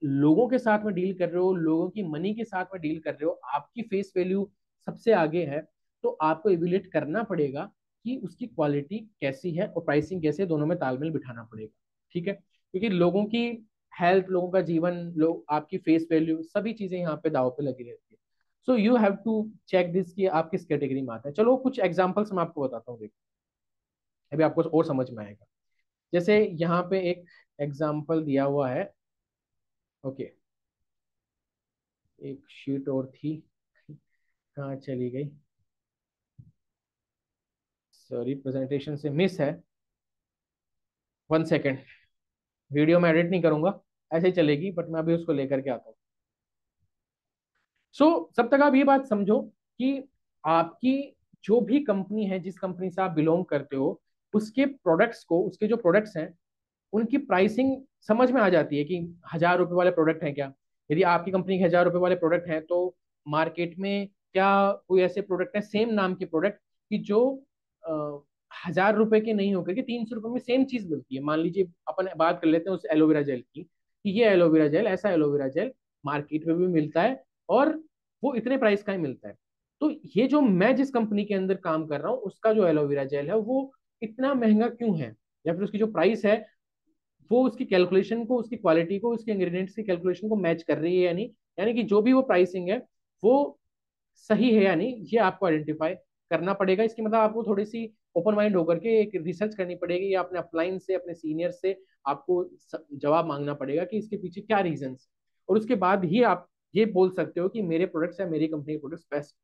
Speaker 1: लोगों के साथ में डील कर रहे हो, लोगों की मनी के साथ में डील कर रहे हो, आपकी फेस वैल्यू सबसे आगे है, तो आपको इवेल्युएट करना पड़ेगा कि उसकी क्वालिटी कैसी है और प्राइसिंग कैसे है, दोनों में तालमेल बिठाना पड़ेगा। ठीक है, क्योंकि लोगों की हेल्थ, लोगों का जीवन, लोग आपकी फेस वैल्यू, सभी चीजें यहाँ पे दाव पे लगी रहती है। So you have to check this कि आप किस कैटेगरी में आते हैं। चलो कुछ एग्जांपल्स मैं आपको बताता हूँ, देखो अभी आपको और समझ में आएगा। जैसे यहाँ पे एक एग्जांपल दिया हुआ है। ओके, एक शीट और थी, कहाँ चली गई, सॉरी प्रेजेंटेशन से मिस है। 1 सेकेंड, वीडियो में एडिट नहीं करूंगा, ऐसे ही चलेगी, बट मैं अभी उसको लेकर के आता हूँ। सब तक आप ये बात समझो कि आपकी जो भी कंपनी है, जिस कंपनी से आप बिलोंग करते हो, उसके प्रोडक्ट्स को, उसके जो प्रोडक्ट्स हैं उनकी प्राइसिंग समझ में आ जाती है कि 1,000 रुपए वाले प्रोडक्ट हैं क्या। यदि आपकी कंपनी के 1,000 रुपए वाले प्रोडक्ट हैं तो मार्केट में क्या कोई ऐसे प्रोडक्ट है सेम नाम के प्रोडक्ट कि जो 1,000 रुपए के नहीं होकर के 300 रुपए में सेम चीज मिलती है। मान लीजिए अपन बात कर लेते हैं उस एलोवेरा जेल की, कि ये एलोवेरा जेल, ऐसा एलोवेरा जेल मार्केट में भी मिलता है और वो इतने प्राइस का ही मिलता है। तो ये जो मैं जिस कंपनी के अंदर काम कर रहा हूँ उसका जो एलोवेरा जेल है वो इतना महंगा क्यों है, या फिर उसकी जो प्राइस है वो उसकी कैलकुलेशन को, उसकी क्वालिटी को, उसके इंग्रेडिएंट्स की कैलकुलेशन को मैच कर रही है या नहीं, यानी कि जो भी वो प्राइसिंग है वो सही है या नहीं, ये आपको आइडेंटिफाई करना पड़ेगा। इसकी मतलब आपको थोड़ी सी ओपन माइंड होकर के एक रिसर्च करनी पड़ेगी, या अपने अपलाइन से, अपने सीनियर से आपको जवाब मांगना पड़ेगा कि इसके पीछे क्या रीजन, और उसके बाद ही आप ये बोल सकते हो कि मेरे प्रोडक्ट्स या मेरी कंपनी के प्रोडक्ट्स बेस्ट।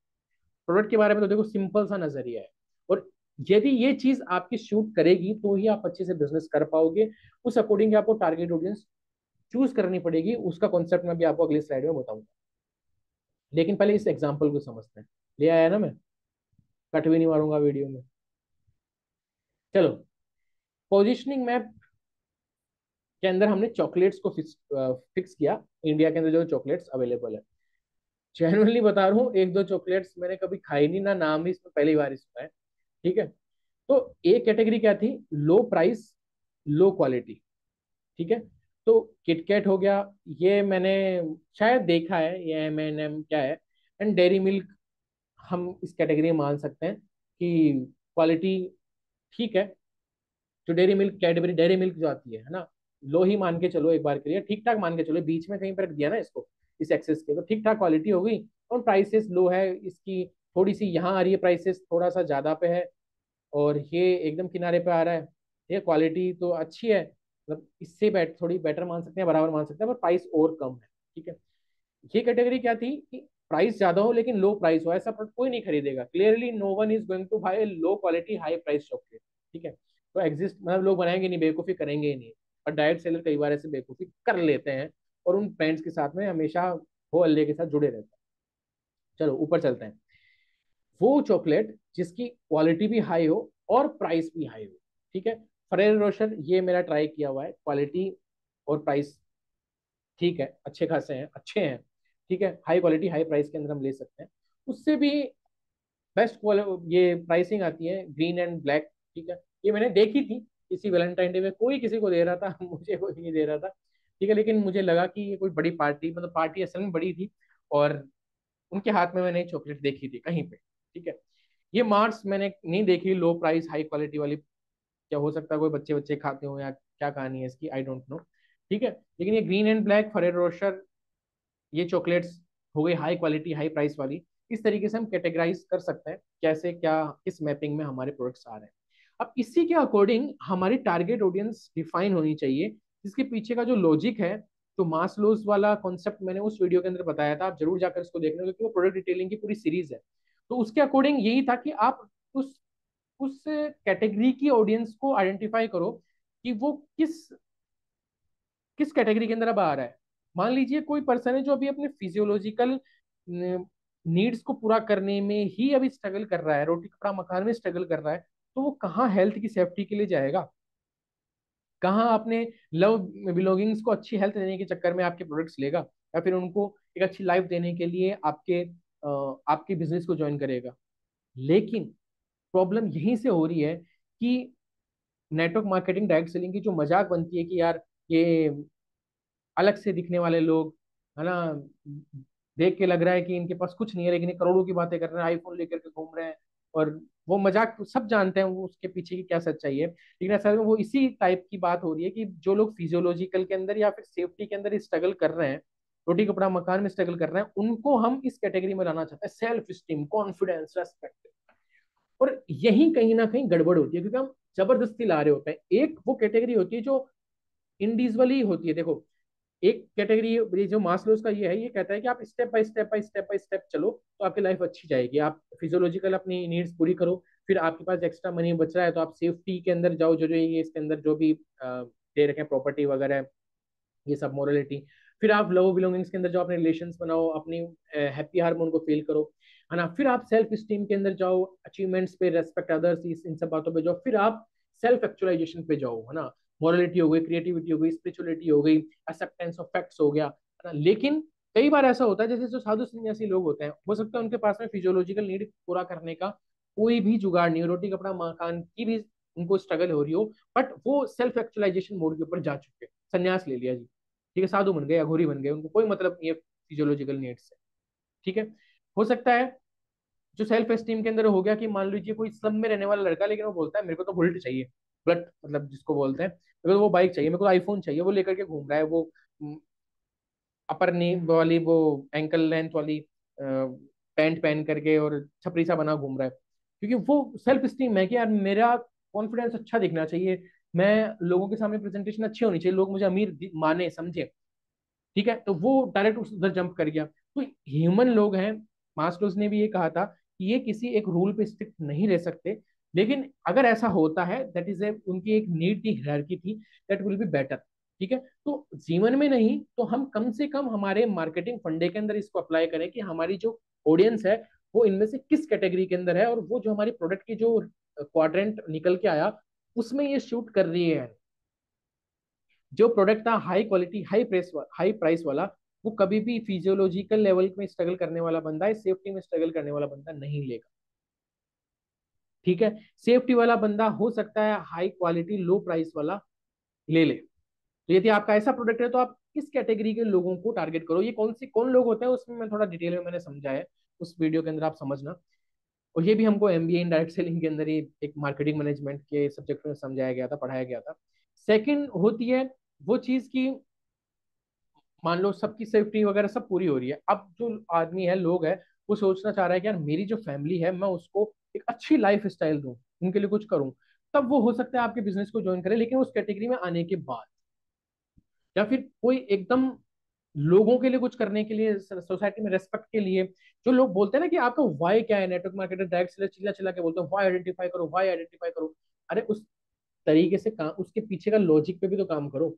Speaker 1: प्रोडक्ट के बारे में तो देखो सिंपल सा नजरिया है, और यदि ये चीज आपकी शूट करेगी तो ही आप अच्छे से बिजनेस कर पाओगे। उस अकॉर्डिंग आपको टारगेट ऑडियंस चूज करनी पड़ेगी, उसका कॉन्सेप्ट मैं भी आपको अगली स्लाइड में बताऊंगा। लेकिन पहले इस एग्जाम्पल को समझते हैं। ले आया ना मैं, कट भी नहीं मारूंगा वीडियो में। चलो, पोजिशनिंग मैप के अंदर हमने चॉकलेट्स को फिक्स किया, इंडिया के अंदर जो चॉकलेट्स अवेलेबल है। जेनुअनली बता रहा हूँ, एक दो चॉकलेट्स मैंने कभी खाई नहीं, ना नाम भी इसमें पहली बार ही सुना है। ठीक है, तो एक कैटेगरी क्या थी, लो प्राइस लो क्वालिटी। ठीक है, तो किटकैट हो गया, ये मैंने शायद देखा है, ये M&M क्या है, एंड डेयरी मिल्क हम इस कैटेगरी में मान सकते हैं कि क्वालिटी ठीक है। जो dairy milk, Cadbury dairy milk जो आती है ना, लो ही मान के चलो, एक बार के लिए ठीक ठाक मान के चलो, बीच में कहीं पर रख दिया ना इसको, इस एक्सेस के, तो ठीक ठाक क्वालिटी हो गई। और प्राइसेस लो है इसकी, थोड़ी सी यहाँ आ रही है प्राइसेस थोड़ा सा ज्यादा पे है, और ये एकदम किनारे पे आ रहा है। ये क्वालिटी तो अच्छी है, मतलब इससे थोड़ी बेटर मान सकते हैं, बराबर मान सकते हैं, पर प्राइस और कम है। ठीक है, ये कैटेगरी क्या थी कि प्राइस ज्यादा हो लेकिन लो प्राइस हो, ऐसा प्रोडक्ट कोई नहीं खरीदेगा। Clearly no one is going to buy low quality high price chocolate. ठीक है, तो एग्जिस्ट, मतलब लोग बनाएंगे नहीं, बेवकूफी करेंगे ही नहीं। और डायरेक्ट सेलर कई बार ऐसे बेवकूफी कर लेते हैं, और उन ब्रांड्स के साथ में हमेशा हो अल्ले के साथ जुड़े रहते हैं। चलो ऊपर चलते हैं। वो चॉकलेट जिसकी क्वालिटी भी हाई हो और प्राइस भी हाई हो। ठीक है, फरेरो रोशर ये मेरा ट्राई किया हुआ है, क्वालिटी और प्राइस ठीक है, अच्छे खासे हैं, अच्छे हैं। ठीक है, हाई क्वालिटी हाई प्राइस के अंदर हम ले सकते हैं। उससे भी बेस्ट ये प्राइसिंग आती है ग्रीन एंड ब्लैक। ठीक है, ये मैंने देखी थी किसी वैलेंटाइन डे में, कोई किसी को दे रहा था मुझे कोई नहीं दे रहा था। ठीक है, लेकिन मुझे लगा कि ये कोई बड़ी पार्टी, मतलब पार्टी असल में बड़ी थी, और उनके हाथ में मैंने चॉकलेट देखी थी कहीं पे। ठीक है, ये मार्स मैंने नहीं देखी, लो प्राइस हाई क्वालिटी वाली। क्या हो सकता है कोई बच्चे बच्चे खाते हो, या क्या कहानी है इसकी, आई डोंट नो। ठीक है, लेकिन ये green and black, Ferrero Rocher, ये चॉकलेट्स हो गई हाई क्वालिटी हाई प्राइस वाली। इस तरीके से हम कैटेगराइज कर सकते हैं कैसे क्या किस मैपिंग में हमारे प्रोडक्ट्स आ रहे हैं। अब इसी के अकॉर्डिंग हमारी टारगेट ऑडियंस डिफाइन होनी चाहिए, जिसके पीछे का जो लॉजिक है, तो मास्लोज वाला कॉन्सेप्ट मैंने उस वीडियो के अंदर बताया था, आप जरूर जाकर इसको देखना, क्योंकि वो प्रोडक्ट डिटेलिंग की पूरी सीरीज है। तो उसके अकॉर्डिंग यही था कि आप उस उस कैटेगरी की ऑडियंस को आइडेंटिफाई करो कि वो किस किस कैटेगरी के अंदर अब आ रहा है। मान लीजिए कोई पर्सन है जो अभी अपने फिजियोलॉजिकल नीड्स को पूरा करने में ही अभी स्ट्रगल कर रहा है, रोटी कपड़ा मकान में स्ट्रगल कर रहा है, तो वो कहाँ हेल्थ की सेफ्टी के लिए जाएगा, कहाँ अपने लव बिलोंगिंग्स को अच्छी हेल्थ देने के चक्कर में आपके प्रोडक्ट्स लेगा, या फिर उनको एक अच्छी लाइफ देने के लिए आपके बिजनेस को ज्वाइन करेगा। लेकिन प्रॉब्लम यहीं से हो रही है कि नेटवर्क मार्केटिंग डायरेक्ट सेलिंग की जो मजाक बनती है कि यार ये अलग से दिखने वाले लोग, है ना, देख के लग रहा है कि इनके पास कुछ नहीं है, लेकिन ये करोड़ों की बातें कर रहे हैं, आईफोन लेकर के घूम रहे हैं, और वो मजाक सब जानते हैं वो उसके पीछे की क्या सच्चाई है, लेकिन असल में वो इसी टाइप की बात हो रही है कि जो लोग फिजियोलॉजिकल के अंदर या फिर सेफ्टी के अंदर स्ट्रगल कर रहे हैं, रोटी कपड़ा मकान में स्ट्रगल कर रहे हैं, उनको हम इस कैटेगरी में लाना चाहते हैं, सेल्फ स्टीम, कॉन्फिडेंस, रेस्पेक्ट। और यही कहीं ना कहीं गड़बड़ होती है, क्योंकि हम जबरदस्ती ला रहे होते हैं। एक वो कैटेगरी होती है जो इंडिविजुअली होती है। देखो, एक कैटेगरी ये जो मास्लोस का ये है, ये कहता है कि आप स्टेप बाय स्टेप चलो तो आपकी लाइफ अच्छी जाएगी। आप फिजियोलॉजिकल अपनी नीड्स पूरी करो, फिर आपके पास एक्स्ट्रा मनी बच रहा है तो आप सेफ्टी के अंदर जाओ, जो जो ये इसके अंदर जो भी दे रखे हैं प्रॉपर्टी वगैरह, ये सब मोरलिटी। फिर आप लव बिलोंगिंग्स के अंदर जाओ, अपने रिलेशंस बनाओ, अपनी हैप्पी हार्मोन को फील करो, है ना। फिर आप सेल्फ स्टीम के अंदर जाओ, अचीवमेंट्स पे, रेस्पेक्ट अदर्स, इन सब बातों पे जाओ। फिर आप सेल्फ एक्चुअलाइजेशन पे जाओ, है ना। मॉरलिटी हो गई, क्रिएटिविटी हो गई, स्पिरिचुअलिटी हो गई, एक्सेप्टेंस ऑफ फैक्ट्स हो गया, है ना। लेकिन कई बार ऐसा होता है, जैसे जो साधु संन्यासी लोग होते हैं, हो सकता है उनके पास में फिजियोलॉजिकल नीड पूरा करने का कोई भी जुगाड़ नहीं हो, रोटी कपड़ा मकान की भी उनको स्ट्रगल हो रही हो, बट वो सेल्फ एक्चुअलाइजेशन मोड के ऊपर जा चुके हैं, संन्यास ले लिया जी, ठीक है, साधु बन गए, अघोरी बन गए, उनको कोई मतलब नहीं है फिजियोलॉजिकल नीड्स से, ठीक है। हो सकता है जो सेल्फ एस्टीम के अंदर हो गया कि मान लीजिए कोई स्लम में रहने वाला लड़का, लेकिन वो बोलता है मेरे को तो बुलेट चाहिए, बुलेट मतलब जिसको बोलते हैं, मेरे को तो वो बाइक चाहिए, मेरे को आईफोन चाहिए, वो लेकर के घूम रहा है, वो अपर नी वाली, वो एंकल लेंथ वाली पैंट पहन करके और छपरी सा बना घूम रहा है, क्योंकि वो सेल्फ स्टीम है कि यार मेरा कॉन्फिडेंस अच्छा दिखना चाहिए, मैं लोगों के सामने प्रेजेंटेशन अच्छी होनी चाहिए, लोग मुझे अमीर माने समझे, ठीक है। तो वो डायरेक्ट उस उधर जंप कर गया। तो ह्यूमन लोग हैं, मास्लोस ने भी ये कहा था कि ये किसी एक रूल पे स्टिक नहीं रह सकते, लेकिन अगर ऐसा होता है, दैट इज ए उनकी एक नीड थी, हायरार्की थी, दैट विल बी बेटर, ठीक है। तो जीवन में नहीं तो हम कम से कम हमारे मार्केटिंग फंडे के अंदर इसको अप्लाई करें कि हमारी जो ऑडियंस है वो इनमें से किस कैटेगरी के अंदर है, और वो जो हमारी प्रोडक्ट की जो क्वाड्रेंट निकल के आया उसमें ये शूट कर रही है। जो प्रोडक्ट था हाई क्वालिटी, हाई प्राइस वाला, वो कभी भी फिजियोलॉजिकल लेवल में स्ट्रगल करने वाला बंदा है, सेफ्टी में स्ट्रगल करने वाला बंदा नहीं लेगा, ठीक है। सेफ्टी वाला बंदा हो सकता है हाई क्वालिटी लो प्राइस वाला ले ले। तो यदि आपका ऐसा प्रोडक्ट है तो आप किस कैटेगरी के लोगों को टारगेट करो, ये कौन लोग होते हैं उसमें मैं थोड़ा डिटेल में मैंने समझा है, उस वीडियो के अंदर आप समझना। और ये भी हमको एमबीए इन डायरेक्ट सेलिंग के अंदर ही एक मार्केटिंग मैनेजमेंट के सब्जेक्ट में समझाया गया था, पढ़ाया गया था। सेकंड होती है वो चीज की, मान लो सबकी सेफ्टी वगैरह सब पूरी हो रही है, अब जो आदमी है, लोग है, वो सोचना चाह रहा है कि यार मेरी जो फैमिली है मैं उसको एक अच्छी लाइफ स्टाइल दूं, उनके लिए कुछ करूं, तब वो हो सकता है आपके बिजनेस को ज्वाइन करे, लेकिन उस कैटेगरी में आने के बाद, या फिर कोई एकदम लोगों के लिए कुछ करने के लिए, सोसाइटी में रेस्पेक्ट के लिए, जो लोग बोलते हैं ना कि आपका वाई क्या है, नेटवर्क मार्केटर डायरेक्ट सेलर चिल्ला चिल्ला के बोलते हैं वाई आइडेंटिफाई करो, वाई आइडेंटिफाई करो। अरे उस तरीके से काम, उसके पीछे का लॉजिक पे भी तो काम करो,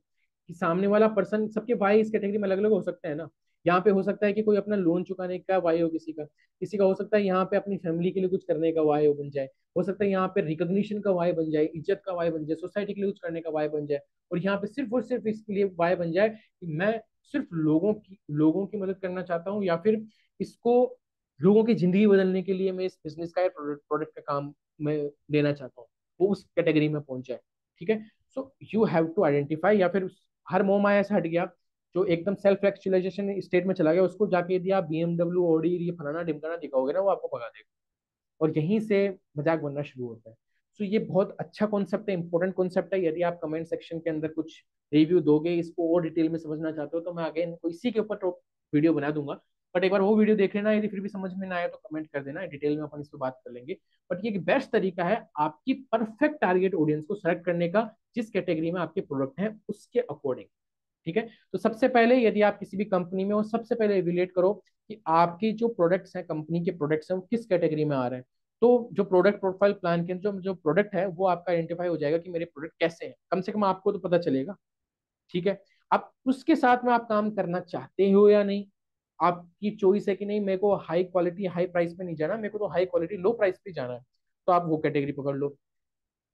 Speaker 1: कि सामने वाला पर्सन, सबके वाई इस कैटेगरी में अलग अलग हो सकते हैं ना। यहाँ पे हो सकता है कि कोई अपना लोन चुकाने का वाई हो, किसी का, किसी का हो सकता है यहाँ पे अपनी फैमिली के लिए कुछ करने का वाई हो बन जाए, हो सकता है यहाँ पे रिकॉग्निशन का वाई बन जाए, इज्जत का वाई बन जाए, सोसाइटी के लिए कुछ करने का वाई बन जाए, और यहाँ पे सिर्फ और सिर्फ इसके लिए वाई बन जाए कि मैं सिर्फ लोगों की मदद करना चाहता हूँ, या फिर इसको लोगों की जिंदगी बदलने के लिए मैं इस बिजनेस का या प्रोडक्ट का काम मैं लेना चाहता हूँ, वो उस कैटेगरी में पहुंच जाए, ठीक है। So you have to identify, या फिर हर मोह माया से हट गया, जो एकदम सेल्फ एक्चुअलाइजेशन स्टेट में चला गया, उसको जाके यदि आप बीएमडब्ल्यू, ऑडी, ये फलाना ढिमकाना दिखाओगे ना, वो आपको भगा देगा, और यहीं से मजाक बनना शुरू होता है। सो ये बहुत अच्छा कॉन्सेप्ट है, इंपॉर्टेंट कॉन्सेप्ट है। यदि आप कमेंट सेक्शन के अंदर कुछ रिव्यू दोगे, इसको और डिटेल में समझना चाहते हो, तो मैं अगेन इसी के ऊपर तो वीडियो बना दूंगा, बट एक बार वो वीडियो देख लेना, यदि फिर भी समझ में ना आया तो कमेंट कर देना, डिटेल में अपन इस पर बात कर लेंगे। बट ये बेस्ट तरीका है आपकी परफेक्ट टारगेट ऑडियंस को सेलेक्ट करने का, जिस कैटेगरी में आपके प्रोडक्ट हैं उसके अकॉर्डिंग, ठीक है। तो सबसे पहले यदि आप किसी भी कंपनी में हो, सबसे पहले रिलेट करो कि आपकी जो प्रोडक्ट्स हैं, कंपनी के प्रोडक्ट्स हैं, वो किस कैटेगरी में आ रहे हैं। तो जो प्रोडक्ट प्रोफाइल प्लान के जो जो प्रोडक्ट है वो आपका आइडेंटिफाई हो जाएगा कि मेरे प्रोडक्ट कैसे हैं, कम से कम आपको तो पता चलेगा, ठीक है। अब उसके साथ में आप काम करना चाहते हो या नहीं, आपकी चॉइस है कि नहीं मेरे को हाई क्वालिटी हाई प्राइस पे नहीं जाना, मेरे को तो हाई क्वालिटी लो प्राइस पे जाना है, तो आप वो कैटेगरी पकड़ लो,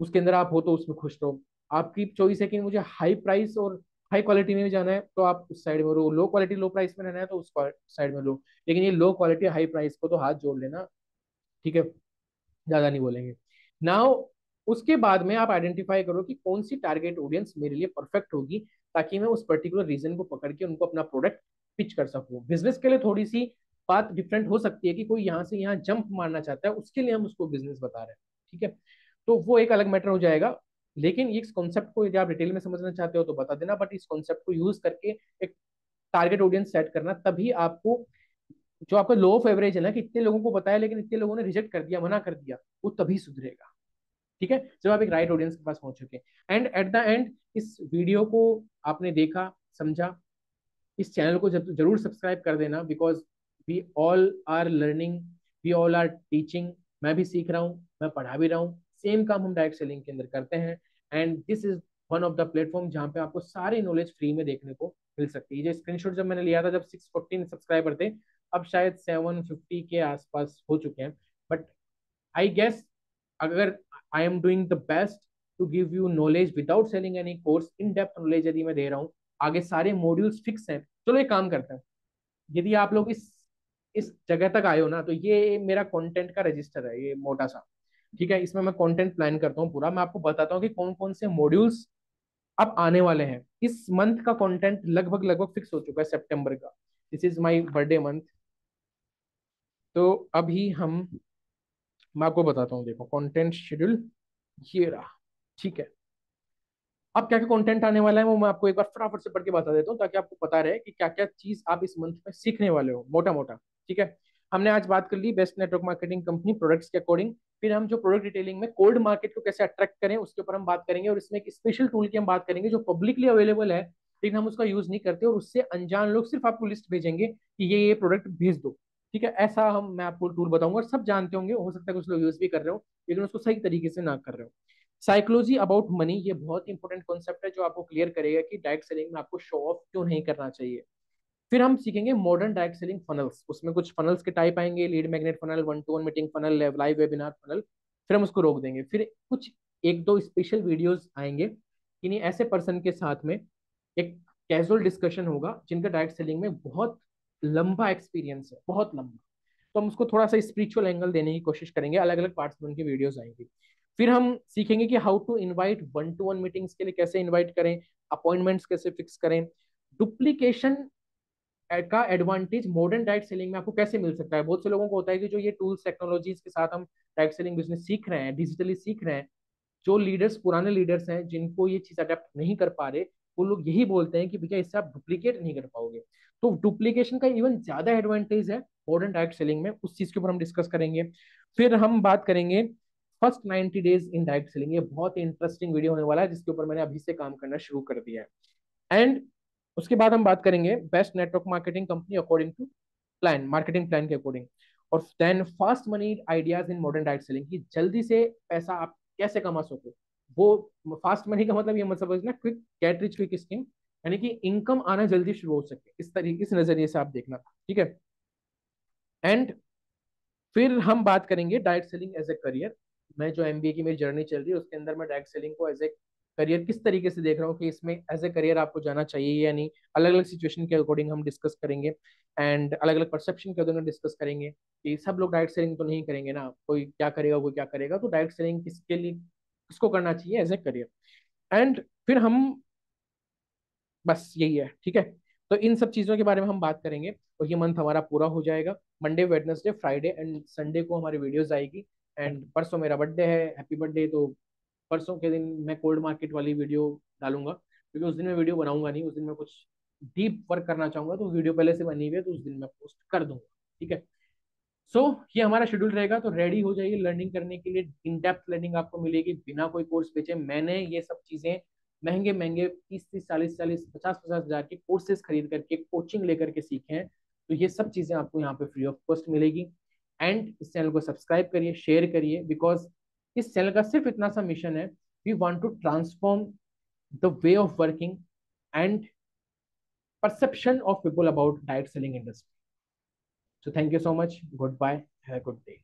Speaker 1: उसके अंदर आप हो तो उसमें खुश रहो। आपकी चॉइस है कि मुझे हाई प्राइस और हाई क्वालिटी में भी जाना है, तो आप उस साइड में लो, लो क्वालिटी लो प्राइस में रहना है तो उस साइड में लो, लेकिन ये लो क्वालिटी हाई प्राइस को तो हाथ जोड़ लेना, ठीक है, ज्यादा नहीं बोलेंगे। नाउ उसके बाद में आप आइडेंटिफाई करो कि कौन सी टारगेट ऑडियंस मेरे लिए परफेक्ट होगी, ताकि मैं उस पर्टिकुलर रीजन को पकड़ के उनको अपना प्रोडक्ट पिच कर सकूं। बिजनेस के लिए थोड़ी सी बात डिफरेंट हो सकती है कि कोई यहाँ से यहाँ जंप मारना चाहता है, उसके लिए हम उसको बिजनेस बता रहे हैं, ठीक है। तो वो एक अलग मैटर हो जाएगा। लेकिन इस कॉन्सेप्ट को यदि आप डिटेल में समझना चाहते हो तो बता देना, बट इस कॉन्सेप्ट को यूज करके एक टारगेट ऑडियंस सेट करना, तभी आपको जो आपका लो ऑफ एवरेज है ना, कि इतने लोगों को बताया लेकिन इतने लोगों ने रिजेक्ट कर दिया, मना कर दिया, वो तभी सुधरेगा, ठीक है, जब आप एक राइट ऑडियंस के पास पहुंच चुके। एंड एट द एंड इस वीडियो को आपने देखा, समझा, इस चैनल को जरूर सब्सक्राइब कर देना, because we all are learning, we all are teaching. मैं भी सीख रहा हूँ, मैं पढ़ा भी रहा हूँ, सेम काम हम डायरेक्ट सेलिंग के अंदर करते हैं। And this is one of the platform जहाँ पे आपको सारी नॉलेज फ्री में देखने को मिल सकती है। ये स्क्रीनशॉट जब मैंने लिया था जब 614 सब्सक्राइबर थे, अब शायद 750 के आसपास हो चुके हैं। बट आई गेस अगर I am doing the best to give you knowledge without selling any course, in depth knowledge यदि मैं दे रहा हूँ, आगे सारे मॉड्यूल्स फिक्स हैं। चलो एक काम करते हैं, यदि आप लोग इस जगह तक आए हो ना, तो ये मेरा कंटेंट का रजिस्टर है, ये मोटा सा, ठीक है। इसमें मैं कंटेंट प्लान करता हूँ पूरा, मैं आपको बताता हूँ कि कौन कौन से मॉड्यूल्स अब आने वाले हैं। इस मंथ का कंटेंट लगभग लगभग फिक्स हो चुका है, सितंबर का। This is my birthday month. तो अभी हम, मैं आपको बताता हूँ, देखो कंटेंट शेड्यूल ये रहा, ठीक है। अब क्या क्या कंटेंट आने वाला है वो मैं आपको एक बार फटाफट से पढ़ के बता देता हूँ, ताकि आपको पता रहे कि क्या क्या चीज आप इस मंथ में सीखने वाले हो, मोटा मोटा, ठीक है। हमने आज बात कर ली best network marketing company products के अकॉर्डिंग। फिर हम जो प्रोडक्ट डिटेलिंग में कोल्ड मार्केट को कैसे अट्रैक्ट करें उसके ऊपर हम बात करेंगे, और इसमें एक स्पेशल टूल की हम बात करेंगे जो पब्लिकली अवेलेबल है, लेकिन हम उसका यूज नहीं करते, और उससे अनजान लोग सिर्फ आपको लिस्ट भेजेंगे कि ये प्रोडक्ट भेज दो, ठीक है। ऐसा हम, मैं आपको टूल बताऊंगा, और सब जानते होंगे, हो सकता है कुछ लोग यूज भी कर रहे हो लेकिन उसको सही तरीके से ना कर रहे हो। साइकोलॉजी अबाउट मनी, ये बहुत इंपॉर्टेंट कॉन्सेप्ट है जो आपको क्लियर करेगा कि डायरेक्ट सेलिंग में आपको शो ऑफ क्यों नहीं करना चाहिए। फिर हम सीखेंगे मॉडर्न डायरेक्ट सेलिंग फनल्स, उसमें कुछ फनल्स के टाइप आएंगे, lead magnet funnel, one to one meeting funnel, live webinar funnel. फिर हम उसको रोक देंगे। फिर कुछ एक दो स्पेशल वीडियोस आएंगे किन्हीं ऐसे पर्सन के साथ में, एक कैजुअल डिस्कशन होगा जिनका डायरेक्ट सेलिंग में बहुत लंबा एक्सपीरियंस है, बहुत लंबा। तो हम उसको थोड़ा सा स्पिरिचुअल एंगल देने की कोशिश करेंगे, अलग अलग पार्ट्स में उनकी वीडियोस आएंगी। फिर हम सीखेंगे कि how to invite one to one meetings के लिए कैसे इनवाइट करें, अपॉइंटमेंट्स कैसे फिक्स करें, डुप्लीकेशन का एडवांटेज मॉडर्न डायरेक्ट सेलिंग में आपको कैसे मिल सकता है। बहुत से लोगों को होता है कि जो ये टूल्स टेक्नोलॉजीज के साथ हम डायरेक्ट सेलिंग बिजनेस सीख रहे हैं, डिजिटली सीख रहे हैं, जो लीडर्स, पुराने लीडर्स हैं जिनको ये चीज अडेप्ट नहीं कर पा रहे, वो लोग यही बोलते हैं कि भैया इससे आप डुप्लीकेट नहीं कर पाओगे। तो डुप्लीकेशन का इवन ज्यादा एडवांटेज है मॉडर्न डायरेक्ट सेलिंग में, उस चीज के ऊपर हम डिस्कस करेंगे। फिर हम बात करेंगे first 90 days in direct selling, ये बहुत इंटरेस्टिंग वीडियो होने वाला है जिसके ऊपर मैंने अभी से काम करना शुरू कर दिया है। एंड उसके बाद हम बात करेंगे best network marketing company according to plan, marketing plan के अकॉर्डिंग। और then fast money ideas in modern direct selling, की जल्दी से पैसा आप कैसे कमा सको। वो फास्ट मनी का मतलब ये मत समझना quick get rich quick scheme, यानी कि इनकम आना जल्दी शुरू हो सके, इस तरीके, इस नजरिए से आप देखना, ठीक है। एंड फिर हम बात करेंगे direct selling as a career. मैं जो एमबीए की मेरी जर्नी चल रही है उसके अंदर मैं डायरेक्ट सेलिंग को एज ए करियर किस तरीके से देख रहा हूँ, कि इसमें एज ए करियर आपको जाना चाहिए या नहीं। अलग अलग सिचुएशन के अकॉर्डिंग हम डिस्कस करेंगे, एंड अलग अलग परसेप्शन के अकॉर्डिंग डिस्कस करेंगे कि सब लोग डायरेक्ट सेलिंग तो नहीं करेंगे ना, कोई क्या करेगा कोई क्या करेगा, तो डायरेक्ट सेलिंग किसके लिए, किसको करना चाहिए एज ए करियर। एंड फिर हम, बस यही है, ठीक है। तो इन सब चीजों के बारे में हम बात करेंगे, और ये मंथ हमारा पूरा हो जाएगा। Monday, Wednesday, Friday and Sunday को हमारी वीडियोस आएगी। एंड परसों मेरा बर्थडे है, हैप्पी बर्थडे। तो परसों के दिन मैं कोल्ड मार्केट वाली वीडियो डालूंगा, क्योंकि उस दिन मैं वीडियो बनाऊंगा नहीं, उस दिन मैं कुछ डीप वर्क करना चाहूंगा, तो वीडियो पहले से बनी हुई है तो उस दिन मैं पोस्ट कर दूंगा, ठीक है। सो ये हमारा शेड्यूल रहेगा, तो रेडी हो जाइए लर्निंग करने के लिए। इन डेप्थ लर्निंग आपको मिलेगी बिना कोई कोर्स बेचे। मैंने ये सब चीजें महंगे महंगे 30 30 40 40 50 50 हजार के कोर्सेज खरीद करके, कोचिंग लेकर के सीखे हैं। तो ये सब चीजें आपको यहाँ पे फ्री ऑफ कॉस्ट मिलेगी। एंड इस चैनल को सब्सक्राइब करिए, शेयर करिए, बिकॉज इस चैनल का सिर्फ इतना सा मिशन है, we want to transform the way of working and perception of people about direct selling industry. So thank you so much. Goodbye. Have a good day.